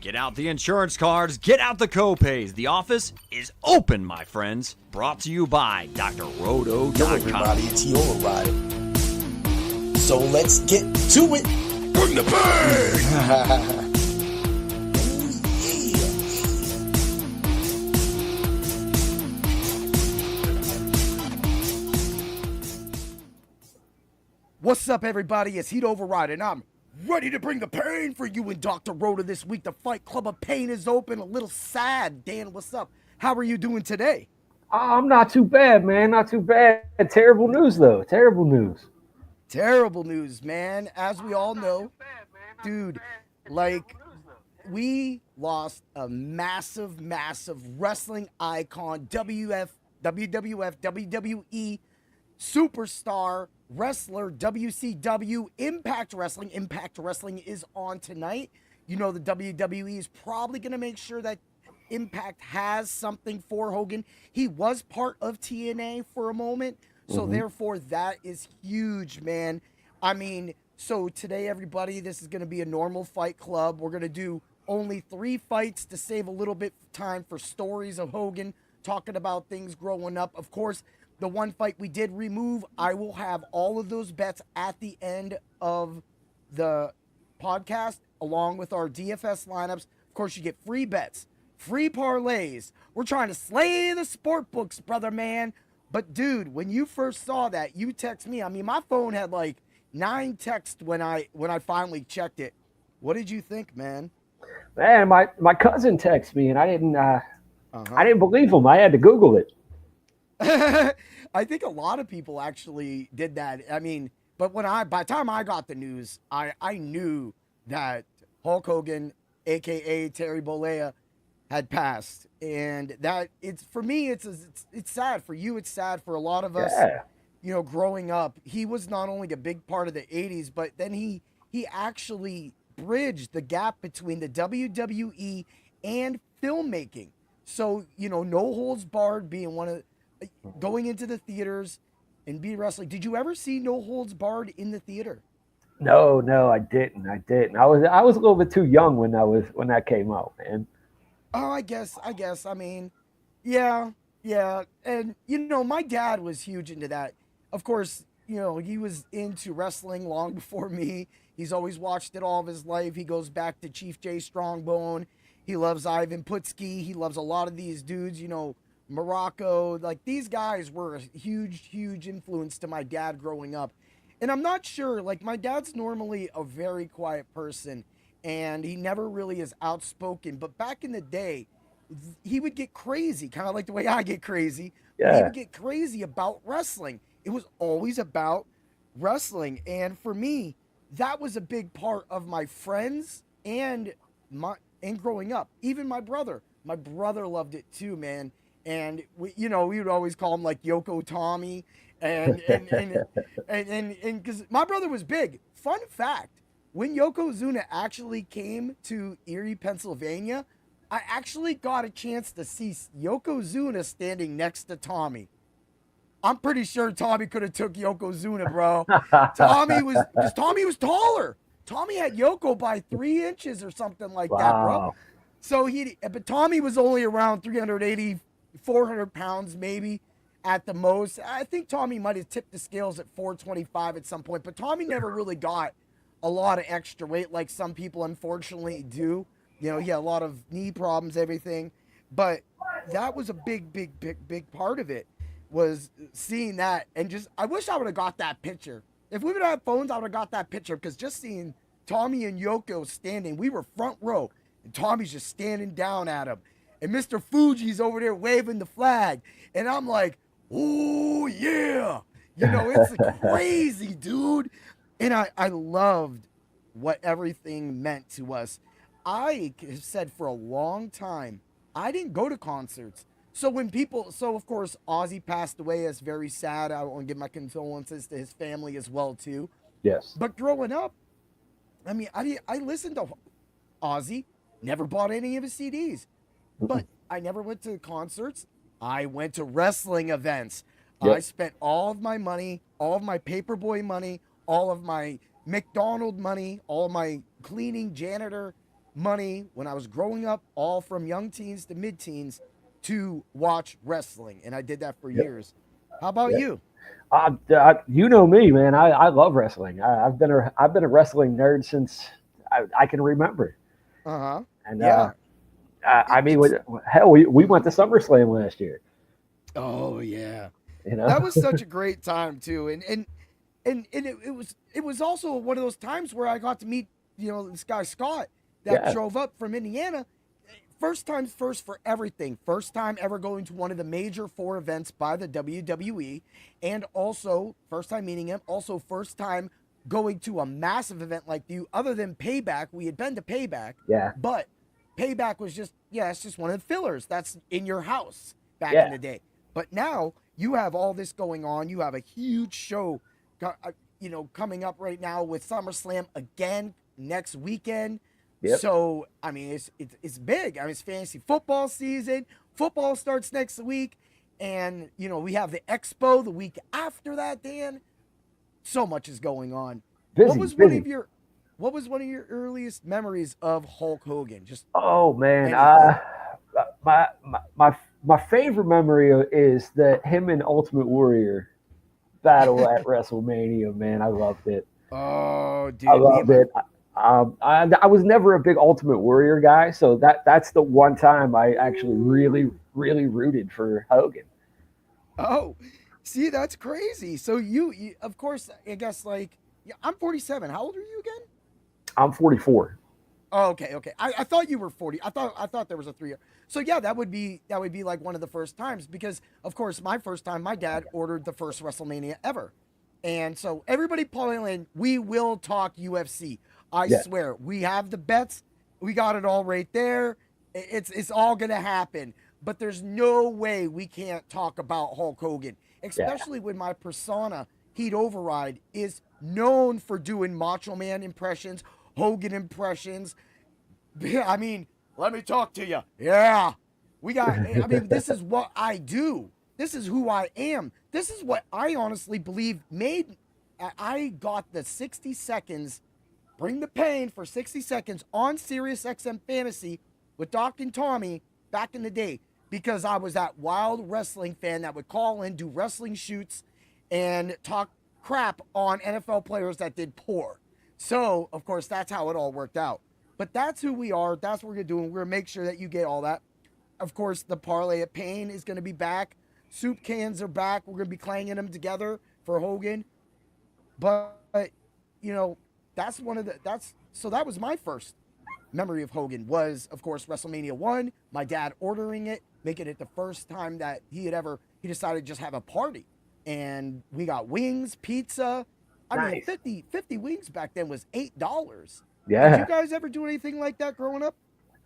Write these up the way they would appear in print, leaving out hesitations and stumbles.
Get out the insurance cards, get out the copays. The office is open, my friends. Brought to you by DrRoto.com. Yo, everybody, it's your ride. So let's get to it. Bring the bang! What's up, everybody? It's Heat Override, and I'm ready to bring the pain for you and Dr. Rhoda this week. The Fight Club of Pain is open. A little sad. Dan, what's up? How are you doing today? I'm not too bad, man. Not too bad. Terrible news, though. Terrible news. Terrible news, man. As we all know, dude, like, we lost a massive, massive wrestling icon, WWF, WWE superstar wrestler, WCW, Impact Wrestling. Impact Wrestling is on tonight. You know, the WWE is probably going to make sure that Impact has something for Hogan. He was part of TNA for a moment, so therefore that is huge, man. I mean, so today, everybody, this is going to be a normal Fight Club. We're going to do only 3 fights to save a little bit of time for stories of Hogan, talking about things growing up. Of course, the one fight we did remove, I will have all of those bets at the end of the podcast, along with our DFS lineups. Of course, you get free bets, free parlays. We're trying to slay the sport books, brother, man. But, dude, when you first saw that, you text me. I mean, my phone had like 9 texts when I finally checked it. What did you think, man? Man, my cousin texted me, and I didn't believe him. I had to Google it. I think a lot of people actually did that. I mean, but by the time I got the news, I knew that Hulk Hogan, aka Terry Bollea, had passed, and that it's for me, it's sad for you. It's sad for a lot of us. Yeah. You know, growing up, he was not only a big part of the '80s, but then he actually bridged the gap between the WWE and filmmaking. So, you know, No Holds Barred being one of going into the theaters and be wrestling. Did you ever see No Holds Barred in the theater? No, I didn't. I was a little bit too young when that came out, man. Oh, I guess. I mean, yeah. And, you know, my dad was huge into that. Of course, you know, he was into wrestling long before me. He's always watched it all of his life. He goes back to Chief J Strongbone. He loves Ivan Putski. He loves a lot of these dudes, you know, Morocco. Like, these guys were a huge influence to my dad growing up. And I'm not sure, like, my dad's normally a very quiet person, and he never really is outspoken. But back in the day, he would get crazy, kind of like the way I get crazy. Yeah. He would get crazy about wrestling. It was always about wrestling. And for me, that was a big part of my friends and growing up. Even my brother loved it too, man. And we would always call him like Yoko Tommy, and because my brother was big. Fun fact: when Yokozuna actually came to Erie, Pennsylvania, I actually got a chance to see Yokozuna standing next to Tommy. I'm pretty sure Tommy could have took Yokozuna, bro. Tommy was taller. Tommy had Yoko by 3 inches or something like that, bro. So but Tommy was only around 380, 400 pounds maybe at the most. I think Tommy might have tipped the scales at 425 at some point, but Tommy never really got a lot of extra weight like some people unfortunately do. You know, he had a lot of knee problems, everything. But that was a big part of it, was seeing that. And just, I wish I would have got that picture. If we would have had phones, I would have got that picture, because just seeing Tommy and Yoko standing, we were front row, and Tommy's just standing down at him. And Mr. Fuji's over there waving the flag. And I'm like, oh, yeah. You know, it's crazy, dude. And I loved what everything meant to us. I have said for a long time, I didn't go to concerts. So of course, Ozzy passed away. It's very sad. I want to give my condolences to his family as well, too. Yes. But growing up, I mean, I listened to Ozzy, never bought any of his CDs. But I never went to concerts. I went to wrestling events. Yep. I spent all of my money, all of my paperboy money, all of my McDonald's money, all of my cleaning, janitor, money when I was growing up, all from young teens to mid-teens, to watch wrestling, and I did that for years. How about you? You know me, man. I love wrestling. I've been a wrestling nerd since I can remember. Uh-huh. And Yeah. I mean, It's hell, we went to SummerSlam last year. Oh yeah. You know, That was such a great time too. And it was also one of those times where I got to meet, this guy Scott that Yeah. drove up from Indiana. First times first for everything. First time ever going to one of the major four events by the WWE, and also first time meeting him. Also first time going to a massive event like you. Other than Payback, we had been to Payback, yeah, but Payback was just, it's just one of the fillers. That's in your house back Yeah. in the day. But now you have all this going on. You have a huge show, coming up right now with SummerSlam again next weekend. Yep. So, I mean, it's big. I mean, it's fantasy football season. Football starts next week. And, we have the Expo the week after that, Dan. So much is going on. busy, What was busy. one of your earliest memories of Hulk Hogan? Just Oh man, anything. my favorite memory is that him and Ultimate Warrior battle at WrestleMania. Man, I loved it. Oh, dude. I me and loved my it. I was never a big Ultimate Warrior guy, so that's the one time I actually really rooted for Hogan. Oh, see, that's crazy. So you of course, I guess yeah, I'm 47. How old are you again? I'm 44. Oh, okay, okay. I thought you were 40. I thought there was a 3 year. So yeah, that would be like one of the first times because of course my first time my dad ordered the first WrestleMania ever. And so everybody pulling in, we will talk UFC. I Yeah, swear. We have the bets. We got it all right there. It's all gonna happen. But there's no way we can't talk about Hulk Hogan, yeah, especially when my persona, Heat Override, is known for doing Macho Man impressions, Hogan impressions. I mean, let me talk to you. Yeah. I mean, this is what I do. This is who I am. This is what I honestly believe I got the 60 seconds, bring the pain for 60 seconds on Sirius XM Fantasy with Doc and Tommy back in the day because I was that wild wrestling fan that would call in, do wrestling shoots, and talk crap on NFL players that did poor. So, of course, that's how it all worked out. But that's who we are. That's what we're going to do. And we're going to make sure that you get all that. Of course, the Parlay of Pain is going to be back. Soup cans are back. We're going to be clanging them together for Hogan. But, you know, so that was my first memory of Hogan was, of course, WrestleMania 1. My dad ordering it, making it the first time that he decided to just have a party. And we got wings, pizza. I mean, nice. 50 wings back then was $8. Did you Yeah, guys ever do anything like that growing up?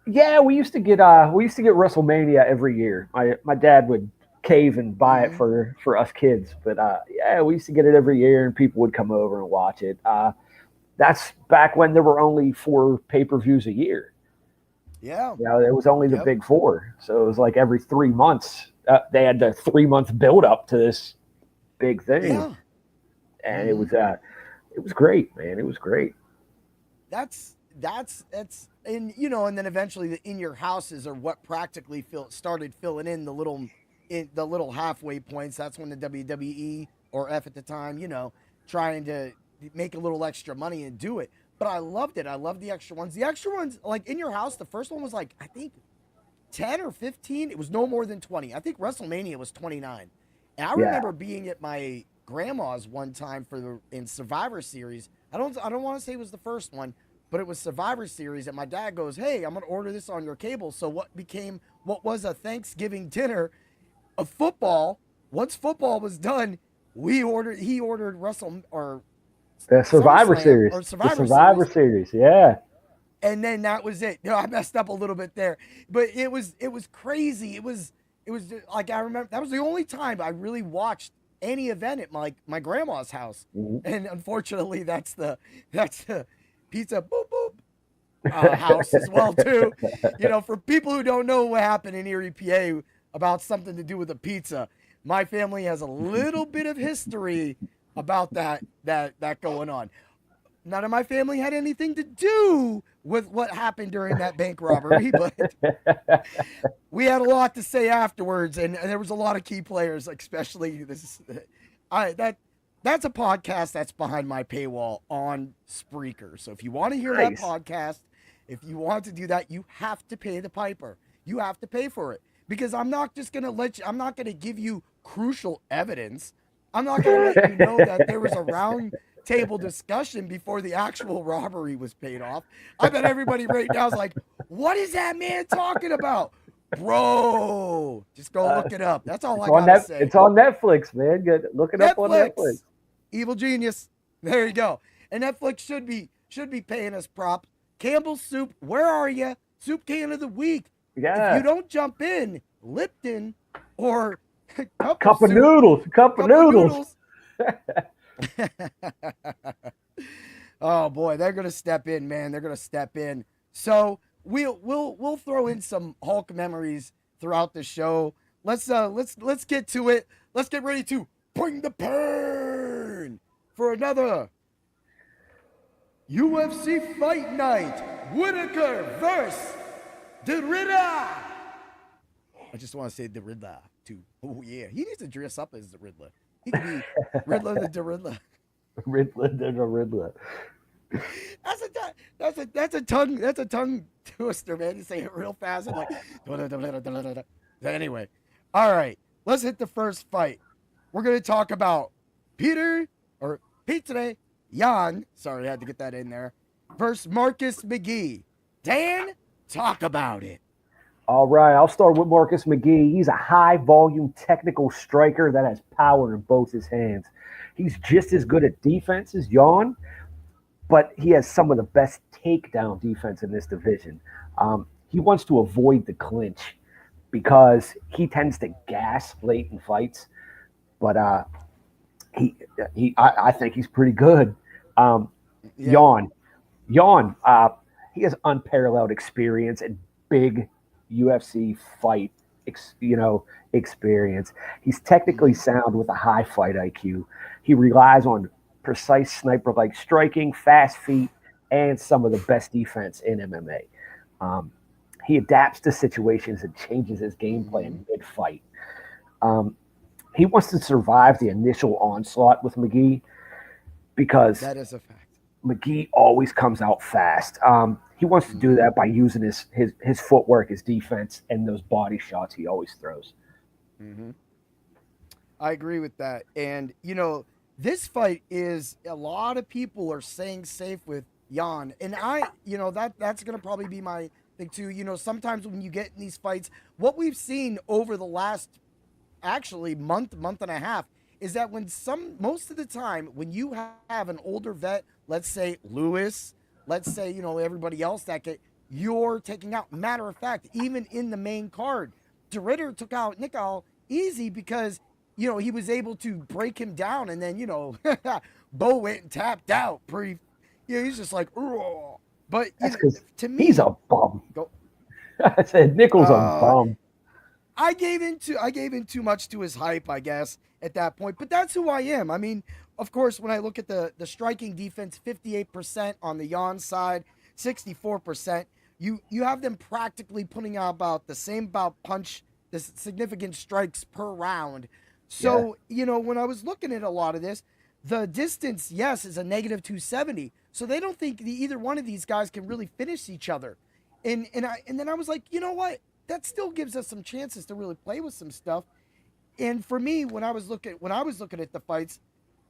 yeah. We used to get WrestleMania every year. My dad would cave and buy it Mm-hmm. for us kids, but yeah, we used to get it every year, and people would come over and watch it. That's back when there were only 4 pay-per-views a year. Yeah. You know, there was only the Yep. big four, so it was like every 3 months they had the 3 month build up to this big thing, Yeah. and Mm-hmm. it was great, man. It was great. That's and then eventually the in your houses are what practically started filling in the little halfway points. That's when the WWE or F at the time, trying to make a little extra money and do it. But I loved it. I loved the extra ones. The extra ones, like in your house, the first one was like I think 10 or 15. It was no more than 20. I think WrestleMania was 29. And I Yeah, remember being at my grandma's one time in Survivor Series. I don't want to say it was the first one, but it was Survivor Series and my dad goes, "Hey, I'm going to order this on your cable." So what was a Thanksgiving dinner of football, once football was done, he ordered Wrestle or the Survivor SummerSlam Series, or the Survivor Survivor Series, Series. Yeah, and then that was it. I messed up a little bit there, but it was crazy. It was like I remember that was the only time I really watched any event at my grandma's house, Mhm. and unfortunately that's the pizza boop boop house as well too. For people who don't know what happened in Erie, PA, about something to do with a pizza, my family has a little bit of history about that going on. none of my family had anything to do with what happened during that bank robbery, but we had a lot to say afterwards, and there was a lot of key players, especially this. That's a podcast that's behind my paywall on Spreaker. So if you want to hear that podcast, if you want to do that, you have to pay the piper. You have to pay for it, because I'm not just gonna I'm not gonna give you crucial evidence. I'm not gonna let you know that there was a round table discussion before the actual robbery was paid off. I bet everybody right now is like, what is that man talking about? Bro, just go look it up. That's all I gotta say. It's on Netflix, man. Look it up on Netflix. Evil Genius. There you go. And Netflix should be paying us props. Campbell's Soup, where are you? Soup Can of the Week. Yeah. If you don't jump in, Lipton or Cup of noodles. Oh boy, they're gonna step in, man. They're gonna step in. So we'll throw in some Hulk memories throughout the show. Let's get to it. Let's get ready to bring the pain for another UFC Fight Night. Whittaker versus the Riddler. I just want to say the Riddler too. Oh yeah, he needs to dress up as the Riddler. He could be Riddler the Riddler. Riddler the Riddler. That's a tongue twister, man. You say it real fast and like. Anyway, all right. Let's hit the first fight. We're gonna talk about Peter Yan. Sorry, I had to get that in there. Versus Marcus McGee. Dan, talk about it. All right, I'll start with Marcus McGee. He's a high-volume technical striker that has power in both his hands. He's just as good at defense as Yan, but he has some of the best takedown defense in this division. He wants to avoid the clinch because he tends to gas late in fights, but I think he's pretty good. Yan, he has unparalleled experience and big UFC fight, experience. He's technically sound with a high fight IQ. He relies on precise sniper-like striking, fast feet, and some of the best defense in MMA. He adapts to situations and changes his game plan mid-fight. He wants to survive the initial onslaught with McGee because that is a fact. McGee always comes out fast. He wants to do that by using his footwork, his defense, and those body shots he always throws. Mm-hmm. I agree with that. And, this fight is, a lot of people are saying safe with Yan. And that's going to probably be my thing too. Sometimes when you get in these fights, what we've seen over the last actually month and a half is that most of the time when you have an older vet, let's say Lewis, let's say, everybody else you're taking out. Matter of fact, even in the main card, DeRitter took out Nickel easy because, he was able to break him down, and then, Bo went and tapped out he's just like, ugh. But that's because to me, he's a bum. I said Nickel's a bum. I gave in too much to his hype, I guess, at that point. But that's who I am. I mean, of course, when I look at the striking defense, 58% on the Yan side, 64%. You have them practically putting out about the same punch, the significant strikes per round. So, when I was looking at a lot of this, the distance, yes, is a negative 270. So they don't think either one of these guys can really finish each other. And then I was like, you know what? That still gives us some chances to really play with some stuff. And for me, when I was looking at the fights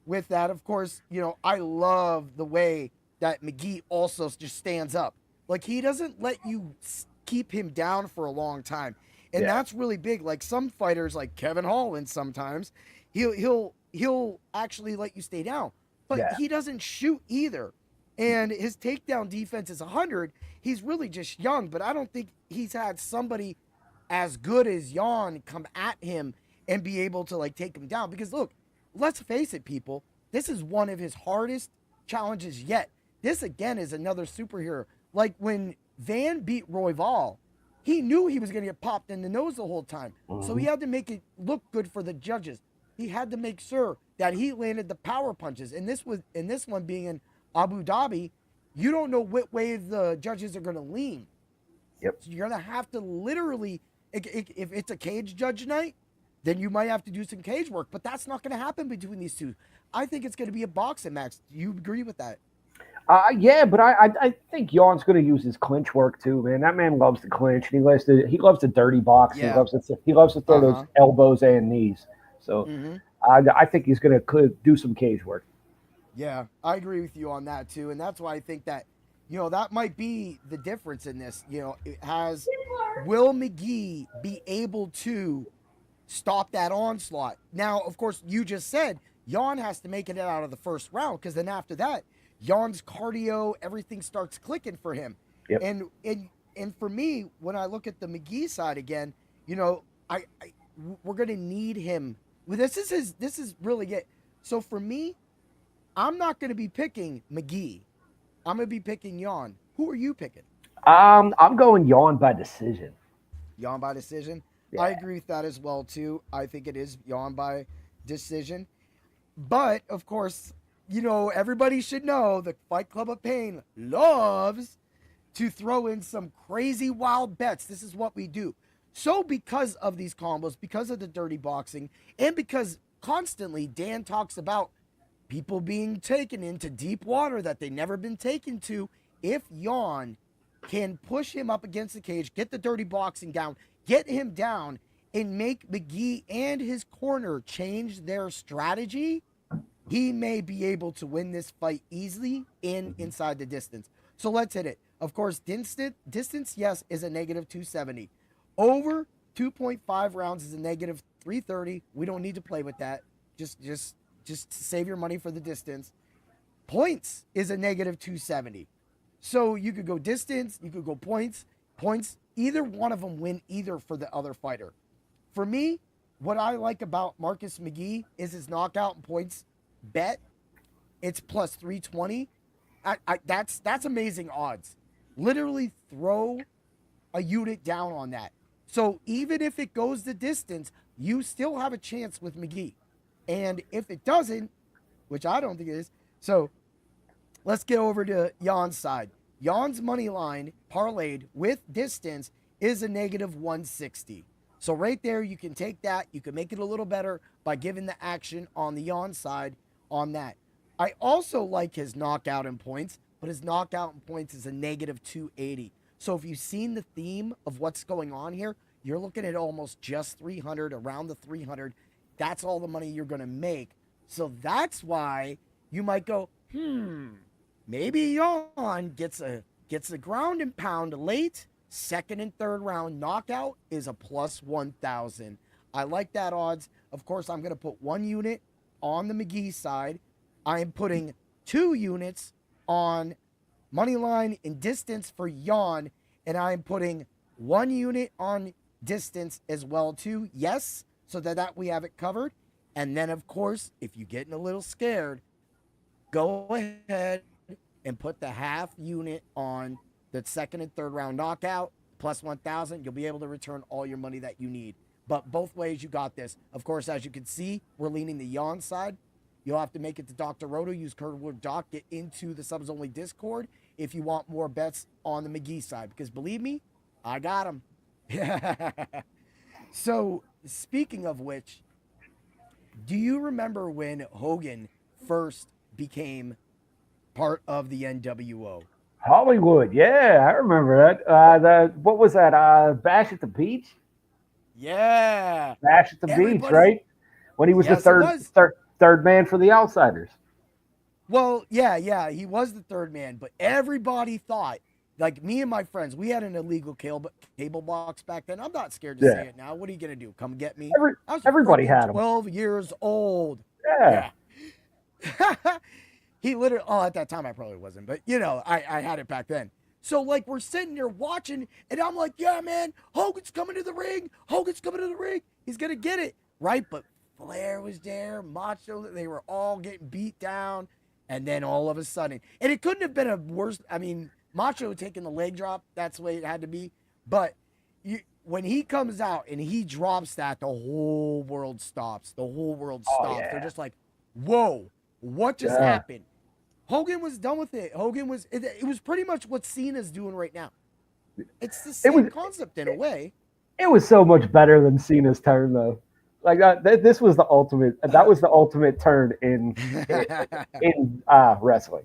with that, of course, I love the way that McGee also just stands up. Like, he doesn't let you keep him down for a long time. And that's really big. Like some fighters, like Kevin Holland, sometimes he'll actually let you stay down, but he doesn't shoot either. And his takedown defense is 100. He's really just young, but I don't think he's had somebody as good as Yan come at him and be able to take him down. Because look, let's face it, people, this is one of his hardest challenges yet. This again is another superhero. Like when Van beat Royval, he knew he was going to get popped in the nose the whole time. Mm-hmm. So he had to make it look good for the judges. He had to make sure that he landed the power punches. And this one being in Abu Dhabi, you don't know what way the judges are going to lean. Yep. So you're going to have to literally, if it's a cage judge night, then you might have to do some cage work. But that's not going to happen between these two. I think it's going to be a boxing match. Do you agree with that? Yeah, but I think Jan's going to use his clinch work too, man. That man loves to clinch. He loves to dirty box. Yeah. He loves to throw those elbows and knees. So I think he's going to do some cage work. Yeah, I agree with you on that too, and that's why I think that, that might be the difference in this. Will McGee be able to stop that onslaught? Now, of course, you just said Jan has to make it out of the first round, because then after that, Jan's cardio, everything starts clicking for him. Yep. And for me, when I look at the McGee side again, we're gonna need him. Well, this is really it. So for me, I'm not gonna be picking McGee. I'm gonna be picking Jan. Who are you picking? I'm going Jan by decision. Jan by decision. Yeah. I agree with that as well too. I think it is Jan by decision. But of course, everybody should know the Fight Club of Pain loves to throw in some crazy wild bets. This is what we do. So because of these combos, because of the dirty boxing, and because constantly Dan talks about people being taken into deep water that they've never been taken to, if Jan can push him up against the cage, get the dirty boxing down, get him down, and make McGee and his corner change their strategy, he may be able to win this fight easily inside the distance. So let's hit it. Of course, distance, yes, is a negative 270. Over 2.5 rounds is a negative 330. We don't need to play with that. Just save your money for the distance. Points is a negative 270. So you could go distance, you could go points. Points, either one of them win either for the other fighter. For me, what I like about Marcus McGee is his knockout and points bet. It's plus 320. That's amazing odds. Literally throw a unit down on that. So even if it goes the distance, you still have a chance with McGee. And if it doesn't, which I don't think it is, so let's get over to Jan's side. Jan's money line parlayed with distance is a negative 160. So right there, you can take that. You can make it a little better by giving the action on the Jan side on that. I also like his knockout and points, but his knockout and points is a negative 280. So if you've seen the theme of what's going on here, you're looking at almost just 300, around the 300. That's all the money you're going to make. So that's why you might go, maybe Jan gets a ground and pound late. Second and third round knockout is a plus 1,000. I like that odds. Of course, I'm going to put 1 unit on the McGee side. I am putting 2 units on money line and distance for Jan, and I am putting 1 unit on distance as well too. Yes, so that we have it covered. And then, of course, if you're getting a little scared, go ahead and put the half unit on the second and third round knockout, plus 1,000. You'll be able to return all your money that you need. But both ways, you got this. Of course, as you can see, we're leaning the Jan side. You'll have to make it to Dr. Roto. Use code word Doc. Get into the subs only Discord if you want more bets on the McGee side. Because believe me, I got them. So, speaking of which, do you remember when Hogan first became part of the NWO? Hollywood, yeah, I remember that. What was that? Bash at the Beach? Yeah. Bash at the Beach, right? When he was the third man for the Outsiders. Well, yeah, he was the third man, but everybody thought, like me and my friends, we had an illegal cable box back then. I'm not scared to say it now. What are you going to do? Come get me? Everybody had them. 12 years old. Yeah. He literally, at that time I probably wasn't, but I had it back then. So like we're sitting there watching and I'm like, yeah, man, Hogan's coming to the ring. He's going to get it. Right. But Flair was there, Macho, they were all getting beat down. And then all of a sudden, and it couldn't have been a worse. I mean, Macho taking the leg drop, that's the way it had to be. But when he comes out and he drops that, the whole world stops. Yeah. They're just like, whoa, what just happened? Hogan was done with it. It was pretty much what Cena's doing right now. It's the same concept in a way. It was so much better than Cena's turn, though. Like this was the ultimate. That was the ultimate turn in wrestling.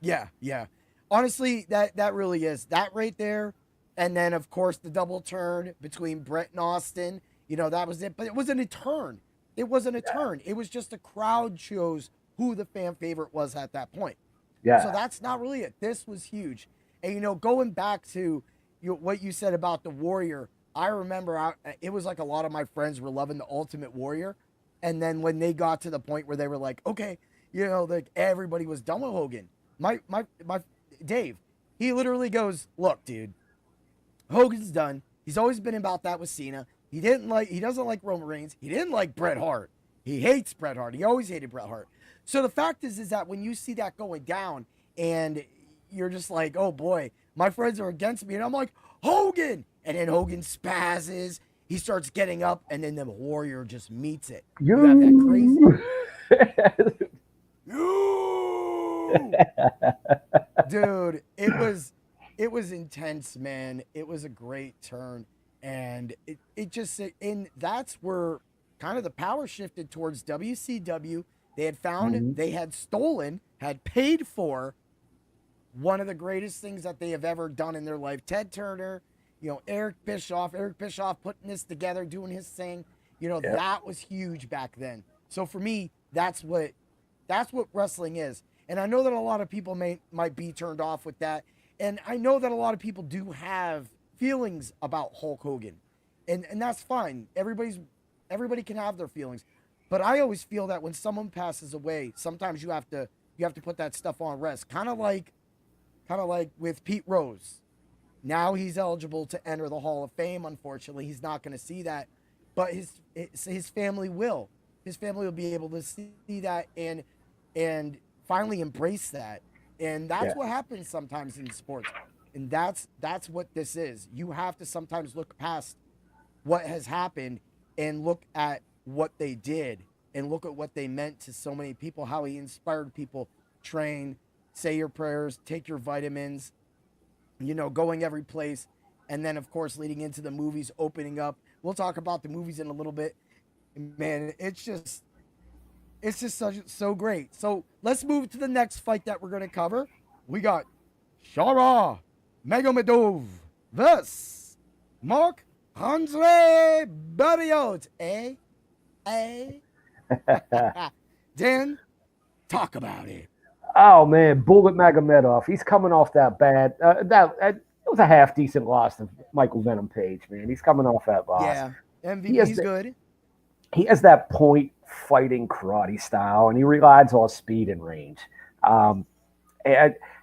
Yeah, yeah. Honestly, that really is that right there. And then of course the double turn between Brett and Austin. You know, that was it. But it wasn't a turn. It wasn't a turn. It was just the crowd chose who the fan favorite was at that point. Yeah. So that's not really it. This was huge. And, you know, going back to what you said about the Warrior, I remember it was like a lot of my friends were loving the Ultimate Warrior. And then when they got to the point where they were like, okay, you know, like everybody was done with Hogan. My Dave, he literally goes, look, dude, Hogan's done. He's always been about that with Cena. He doesn't like Roman Reigns. He didn't like Bret Hart. He hates Bret Hart. He always hated Bret Hart. So the fact is that when you see that going down and you're just like, oh boy, my friends are against me. And I'm like, Hogan. And then Hogan spazzes. He starts getting up and then the Warrior just meets it. You got that crazy. Dude, it was intense, man. It was a great turn. And and that's where kind of the power shifted towards WCW. They had found, they had stolen, had paid for one of the greatest things that they have ever done in their life. Ted Turner, you know, Eric Bischoff putting this together, doing his thing. You know, that was huge back then. So for me, that's what wrestling is. And I know that a lot of people might be turned off with that. And I know that a lot of people do have feelings about Hulk Hogan. And that's fine. Everybody can have their feelings. But I always feel that when someone passes away, sometimes you have to put that stuff on rest. Kind of like with Pete Rose. Now he's eligible to enter the Hall of Fame. Unfortunately, he's not going to see that, but his family will. His family will be able to see that and finally embrace that. And that's what happens sometimes in sports. And that's what this is. You have to sometimes look past what has happened and look at what they did and look at what they meant to so many people, how he inspired people, train, say your prayers, take your vitamins, you know, going every place. And then, of course, leading into the movies opening up. We'll talk about the movies in a little bit. Man, it's just so great. So let's move to the next fight that we're going to cover. We got Shara Magomedov versus Marc-Andre Barriot. Dan, talk about it. Oh man, Bullet Magomedov. He's coming off that bad. It was a half decent loss to Michael Venom Page. Man, he's coming off that loss. Yeah, MVP's good. He has that point fighting karate style, and he relies on speed and range. And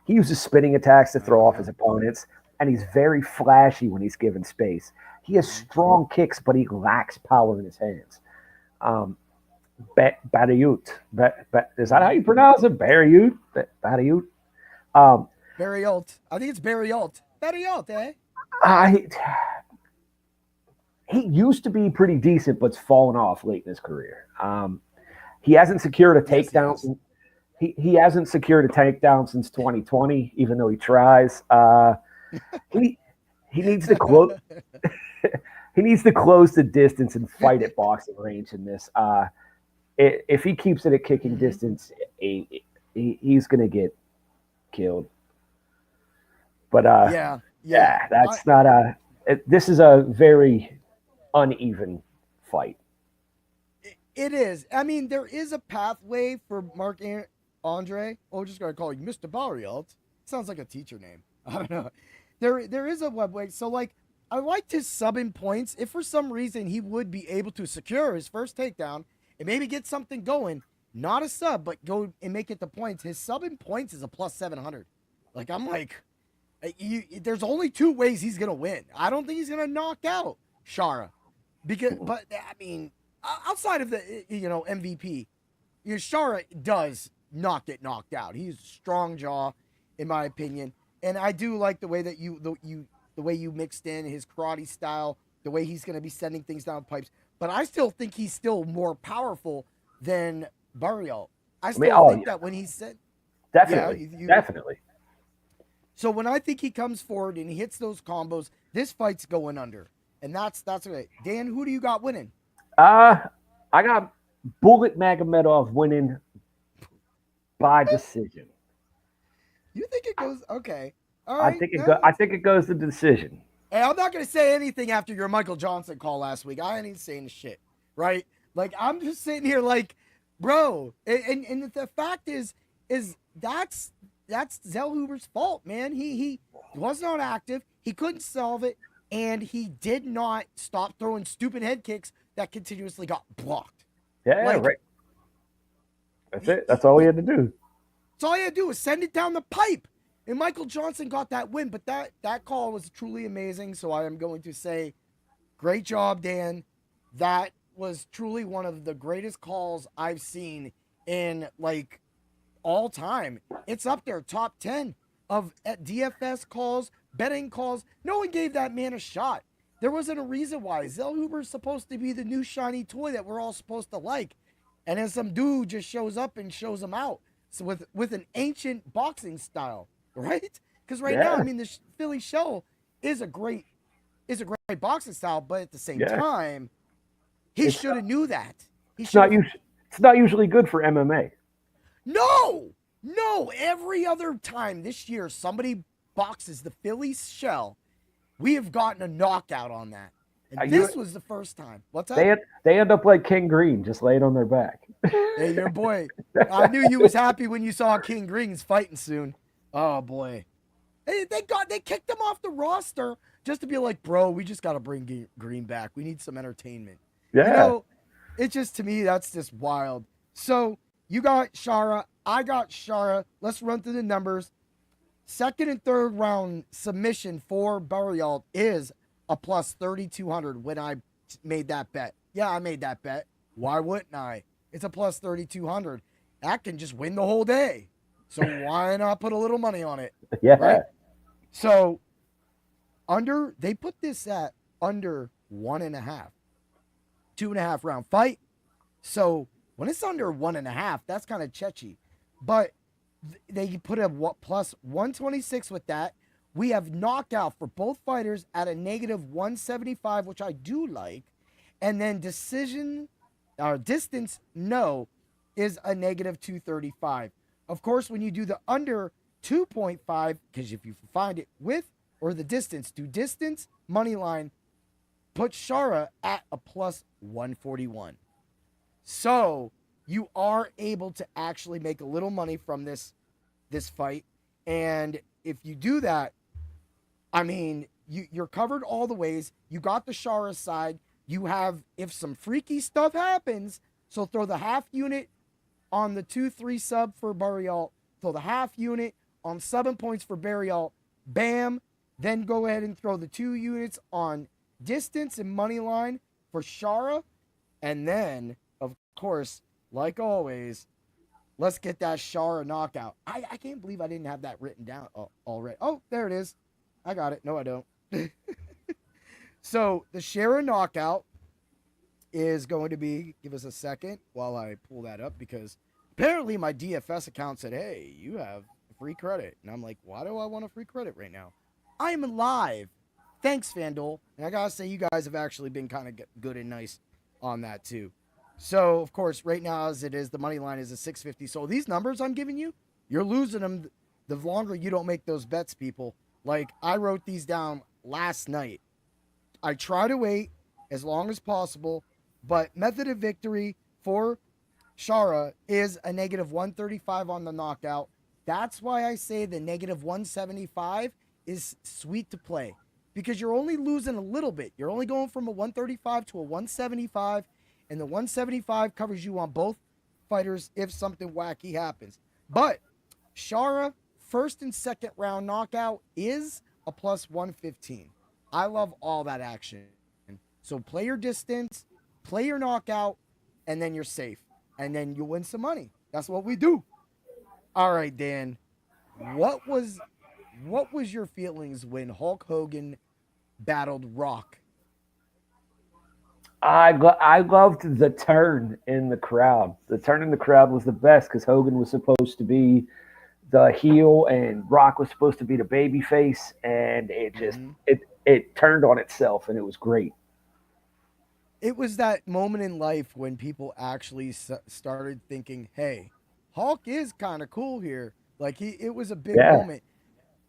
he uses spinning attacks to throw off his opponents, and he's very flashy when he's given space. He has strong kicks, but he lacks power in his hands. Barriot. Is that how you pronounce it? Barriot? Barriot? Barriot. I think it's Barriot. Barriot, eh? He used to be pretty decent, but's fallen off late in his career. He hasn't secured a takedown. He hasn't secured a takedown since 2020, even though he tries. He needs to close. He needs to close the distance and fight at boxing range in this. If he keeps it at kicking distance, he's going to get killed. But that's not a. This is a very uneven fight. It is. I mean, there is a pathway for Marc-Andre. Oh, we're just going to call you Mr. Barriot. Sounds like a teacher name. I don't know. There is a web way. So, like, I like his sub in points. If for some reason he would be able to secure his first takedown and maybe get something going, not a sub, but go and make it the points. His sub in points is a plus 700. Like, I'm like, there's only two ways he's going to win. I don't think he's going to knock out Shara. But I mean, outside of the, MVP, Shara does not get knocked out. He's a strong jaw, in my opinion. And I do like the way that the way you mixed in his karate style, the way he's going to be sending things down pipes. But I still think he's still more powerful than Barriot. I still think that when he said, Definitely. Yeah, Definitely. So when I think he comes forward and he hits those combos, this fight's going under. And that's okay. Dan, who do you got winning? I got Bullet Magomedov winning by decision. You think it goes okay? All right. I think it goes to decision. Hey, I'm not gonna say anything after your Michael Johnson call last week. I ain't even saying shit, right? Like I'm just sitting here, like, bro. And the fact is that's Zellhuber's fault, man. He was not active. He couldn't solve it, and he did not stop throwing stupid head kicks that continuously got blocked. Yeah, Like, right. That's it. That's all he had to do. That's all he had to do was send it down the pipe. And Michael Johnson got that win, but that call was truly amazing. So I am going to say, great job, Dan. That was truly one of the greatest calls I've seen in like all time. It's up there, top 10 of DFS calls, betting calls. No one gave that man a shot. There wasn't a reason why. Zellhuber's supposed to be the new shiny toy that we're all supposed to like. And then some dude just shows up and shows him out. So with an ancient boxing style, right? Because now, I mean, the Philly Shell is a great boxing style, but at the same time, he should have knew that. It's not usually good for MMA. No. Every other time this year somebody boxes the Philly Shell, we have gotten a knockout on that. And this was the first time. What's that? They end up like King Green, just laid on their back. Hey, your boy. I knew you was happy when you saw King Green's fighting soon. Oh boy. Hey, they kicked him off the roster just to be like, bro, we just got to bring Green back. We need some entertainment. Yeah. You know, it just, to me, that's just wild. So you got Shara. I got Shara. Let's run through the numbers. Second and third round submission for Burial is a plus 3,200 when I made that bet. Yeah, I made that bet. Why wouldn't I? It's a plus 3,200. That can just win the whole day. So why not put a little money on it? Yeah. Right? So they put this at under 1.5. 2.5 round fight. So when it's under 1.5, that's kind of chetchy. But they put a plus 126 with that. We have knockout for both fighters at a negative 175, which I do like. And then distance no is a negative 235. Of course, when you do the under 2.5, because if you find it with or the distance, do distance, money line, put Shara at a plus 141. So you are able to actually make a little money from this fight. And if you do that, I mean, you're covered all the ways. You got the Shara side. You have, if some freaky stuff happens, so throw the half unit on the 2-3 sub for Burial. Throw the half unit on 7 points for Burial. Bam. Then go ahead and throw the 2 units on distance and money line for Shara. And then, of course, like always, let's get that Shara knockout. I can't believe I didn't have that written down already. Oh, there it is. I got it. No, I don't. So the Shara knockout is going to be, give us a second while I pull that up, because apparently my DFS account said, hey, you have free credit. And I'm like, why do I want a free credit right now? I am live. Thanks, FanDuel. And I got to say, you guys have actually been kind of good and nice on that too. So, of course, right now as it is, the money line is a 650. So these numbers I'm giving you, you're losing them the longer you don't make those bets, people. Like, I wrote these down last night. I try to wait as long as possible, but method of victory for Shara is a negative 135 on the knockout. That's why I say the negative 175 is sweet to play, because you're only losing a little bit. You're only going from a 135 to a 175, and the 175 covers you on both fighters if something wacky happens. But Shara, first and second round knockout is a plus 115. I love all that action. So play your distance, play your knockout, and then you're safe. And then you win some money. That's what we do. All right, Dan. What was your feelings when Hulk Hogan battled Rock? I loved the turn in the crowd. The turn in the crowd was the best, because Hogan was supposed to be the heel and Rock was supposed to be the baby face, and it just it turned on itself, and it was great. It was that moment in life when people actually started thinking, "Hey, Hulk is kind of cool here." Like it was a big moment.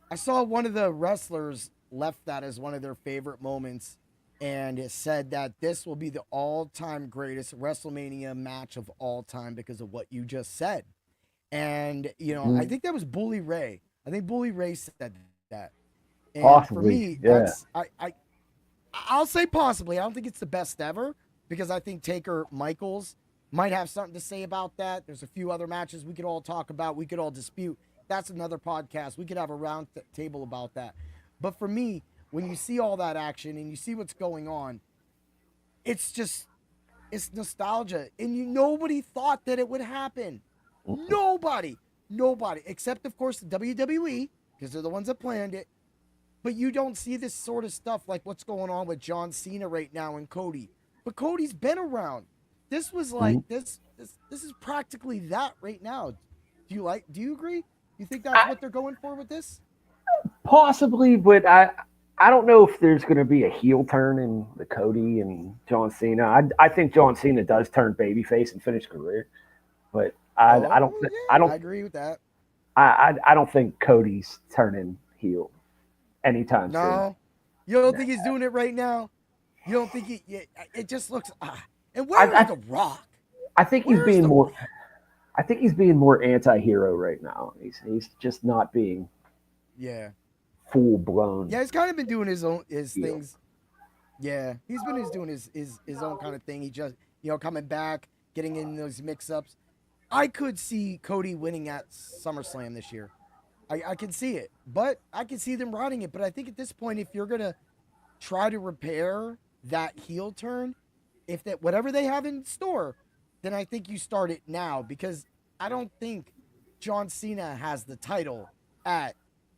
I saw one of the wrestlers left that as one of their favorite moments, and it said that this will be the all-time greatest WrestleMania match of all time because of what you just said. And I think that was Bully Ray. I think Bully Ray said that. And Possibly, for me, that's I'll say possibly. I don't think it's the best ever because I think Taker Michaels might have something to say about that. There's a few other matches we could all talk about. We could all dispute. That's another podcast. We could have a round table about that. But for me, when you see all that action and you see what's going on, it's nostalgia. And nobody thought that it would happen. Nobody, except of course the WWE, because they're the ones that planned it. But you don't see this sort of stuff like what's going on with John Cena right now and Cody. But Cody's been around. This was like this is practically that right now. Do you agree? You think that's what they're going for with this? Possibly, but I don't know if there's going to be a heel turn in the Cody and John Cena. I think John Cena does turn babyface and finish career, but I agree with that. I don't think Cody's turning heel anytime soon. No, you don't think he's doing it right now? You don't think it just looks and where's The Rock? I think he's being more. I think he's being more anti-hero right now. He's just not being full blown. Yeah, he's kind of been doing his things. Yeah, he's been doing his own kind of thing. He just coming back, getting in those mix-ups. I could see Cody winning at SummerSlam this year. I can see it, but I can see them riding it. But I think at this point, if you're gonna try to repair that heel turn, if that whatever they have in store, then I think you start it now because I don't think John Cena has the title at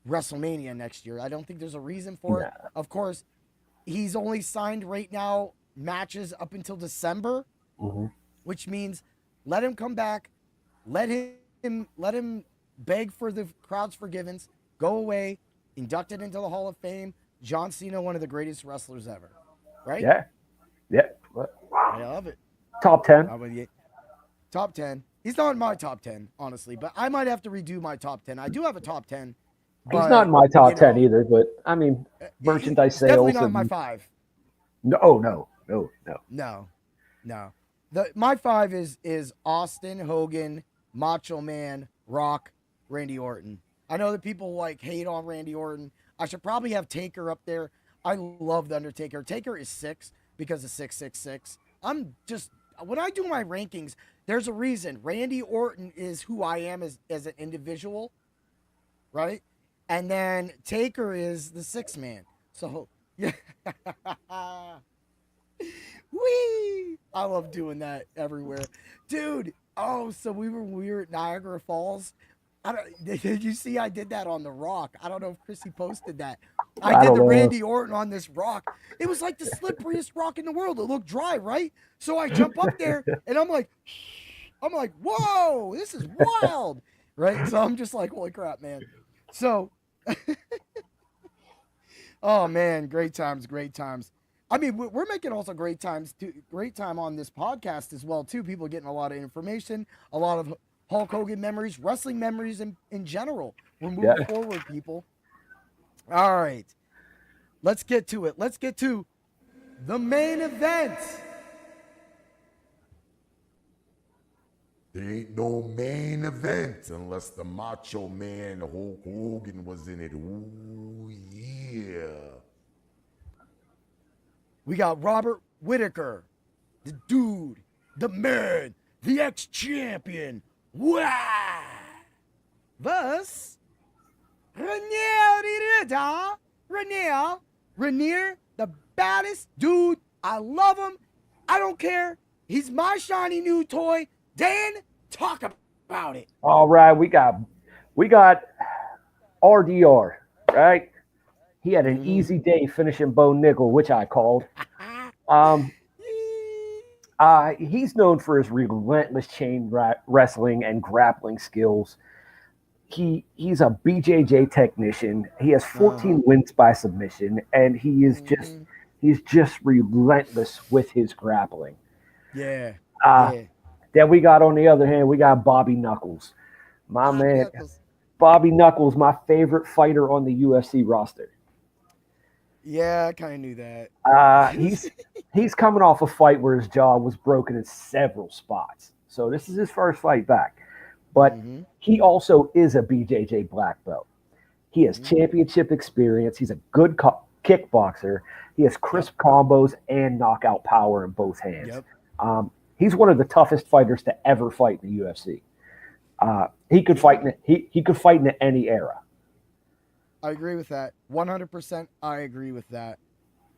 WrestleMania next year. I don't think there's a reason for it. Of course, he's only signed right now matches up until December, which means let him come back, let him beg for the crowd's forgiveness, go away, inducted into the Hall of Fame. John Cena, one of the greatest wrestlers ever, right? Yeah. I love it. Top 10. Top 10. He's not in my top 10, honestly, but I might have to redo my top 10. I do have a top 10. He's not in my top 10 either, but I mean, merchandise sales. Definitely not in my 5. No. My 5 is Austin, Hogan, Macho Man, Rock, Randy Orton. I know that people hate on Randy Orton. I should probably have Taker up there. I love the Undertaker. Taker is 6 because of 666. When I do my rankings, there's a reason. Randy Orton is who I am as an individual, right? And then Taker is the 6th man. So, yeah. Whee! I love doing that everywhere. Dude, so we were at Niagara Falls. Did you see I did that on the rock? I don't know if Chrissy posted that. I did the Randy Orton on this rock. It was like the slipperiest rock in the world. It looked dry, right? So I jump up there and I'm like, whoa, this is wild, right? So I'm just like, holy crap, man. So, oh man, great times. I mean, we're making also great time on this podcast as well too. People getting a lot of information, a lot of Hulk Hogan memories, wrestling memories in general. We're moving forward, people. All right. Let's get to it. Let's get to the main event. There ain't no main event unless the Macho Man Hulk Hogan was in it. Ooh, yeah. We got Robert Whittaker, the dude, the man, the ex-champion. Wow! Versus Ranier, the baddest dude. I love him. I don't care. He's my shiny new toy. Dan, talk about it. All right, we got RDR, right? He had an easy day finishing Bo Nickel, which I called. He's known for his relentless chain wrestling and grappling skills. He's a BJJ technician. He has 14 wins by submission, and he's just relentless with his grappling. Yeah. Then we got, on the other hand, we got Bobby Knuckles. My man, Knuckles. Bobby Knuckles, my favorite fighter on the UFC roster. Yeah, I kind of knew that. He's coming off a fight where his jaw was broken in several spots. So this is his first fight back. But he also is a BJJ black belt. He has championship experience. He's a good kickboxer. He has crisp combos and knockout power in both hands. He's one of the toughest fighters to ever fight in the UFC. He could fight in any era. I agree with that. 100%. I agree with that.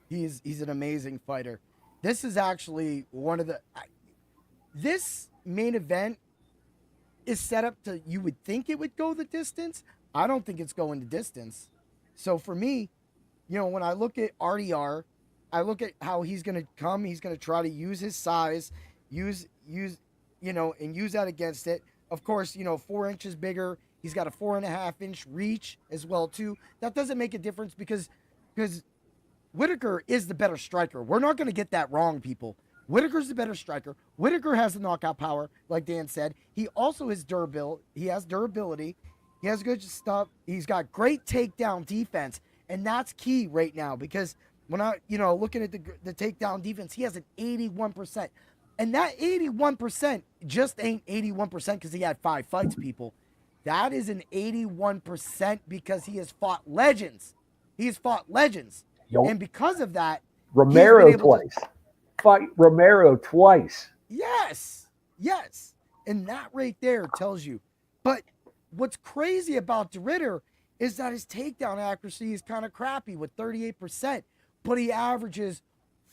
He's an amazing fighter. This is actually one of the. This main event is set up to. You would think it would go the distance. I don't think it's going the distance. So for me, when I look at RDR, I look at how he's going to come. He's going to try to use his size, and use that against it. Of course, 4 inches bigger. He's got a 4.5-inch reach as well too. That doesn't make a difference because Whittaker is the better striker. We're not going to get that wrong, people. Whittaker's the better striker. Whittaker has the knockout power, like Dan said. He also is durable. He has durability. He has good stuff. He's got great takedown defense, and that's key right now because when I, looking at the takedown defense, he has an 81%. And that 81% just ain't 81% because he had 5 fights, people. That is an 81% because he has fought legends. He has fought legends. And because of that, Romero twice. Fight Romero twice. Yes. And that right there tells you. But what's crazy about DeRitter is that his takedown accuracy is kind of crappy with 38%. But he averages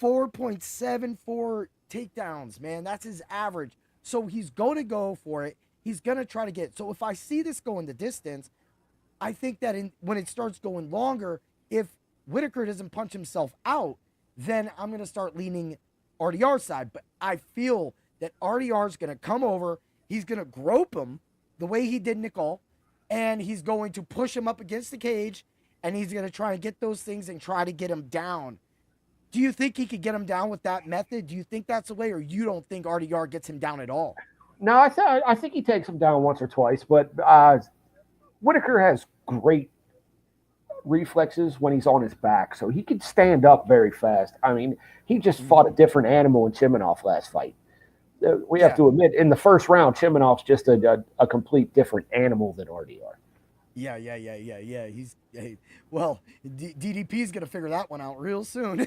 4.74 takedowns, man. That's his average. So he's going to go for it. He's going to try to get it. So if I see this going the distance, I think that when it starts going longer, if Whittaker doesn't punch himself out, then I'm going to start leaning RDR's side. But I feel that RDR is going to come over. He's going to grope him the way he did Nicole, and he's going to push him up against the cage, and he's going to try and get those things and try to get him down. Do you think he could get him down with that method? Do you think that's the way, or you don't think RDR gets him down at all? No, I think he takes him down once or twice, but Whittaker has great reflexes when he's on his back, so he can stand up very fast. I mean, he just fought a different animal in Chimanov last fight. We have to admit, in the first round, Chimanov's just a complete different animal than RDR. Yeah. Well, DDP's going to figure that one out real soon.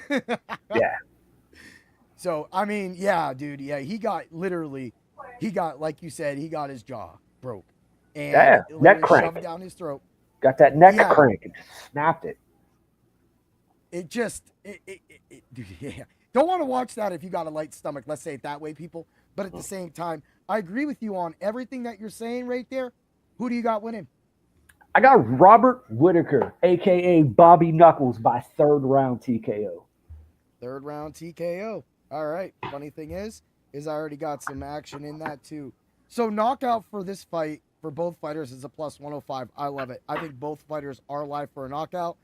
Yeah. So, I mean, yeah, dude. Yeah, he got, like you said, he got his jaw broke. And neck crank. Shoved down his throat. Got that neck crank and snapped it. Dude, yeah. Don't want to watch that if you got a light stomach. Let's say it that way, people. But at the same time, I agree with you on everything that you're saying right there. Who do you got winning? I got Robert Whittaker, a.k.a. Bobby Knuckles, by 3rd round TKO. 3rd round TKO. All right. Funny thing is I already got some action in that too. So knockout for this fight for both fighters is a plus 105. I love it. I think both fighters are live for a knockout.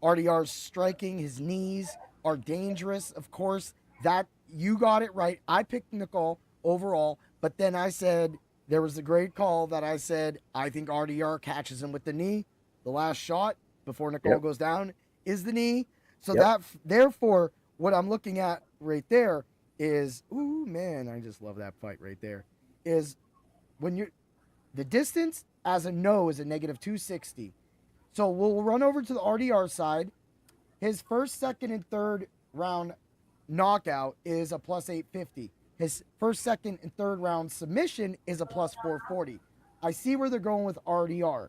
RDR's striking, his knees are dangerous. Of course, that you got it right. I picked Nicole overall, but then I said there was a great call that I said I think RDR catches him with the knee. The last shot before Nicole goes down is the knee. So that therefore what I'm looking at right there is, ooh man, I just love that fight right there. Is when you're the distance as a no is a negative 260. So we'll run over to the RDR side. His first, second, and third round knockout is a plus 850. His first, second, and third round submission is a plus 440. I see where they're going with RDR.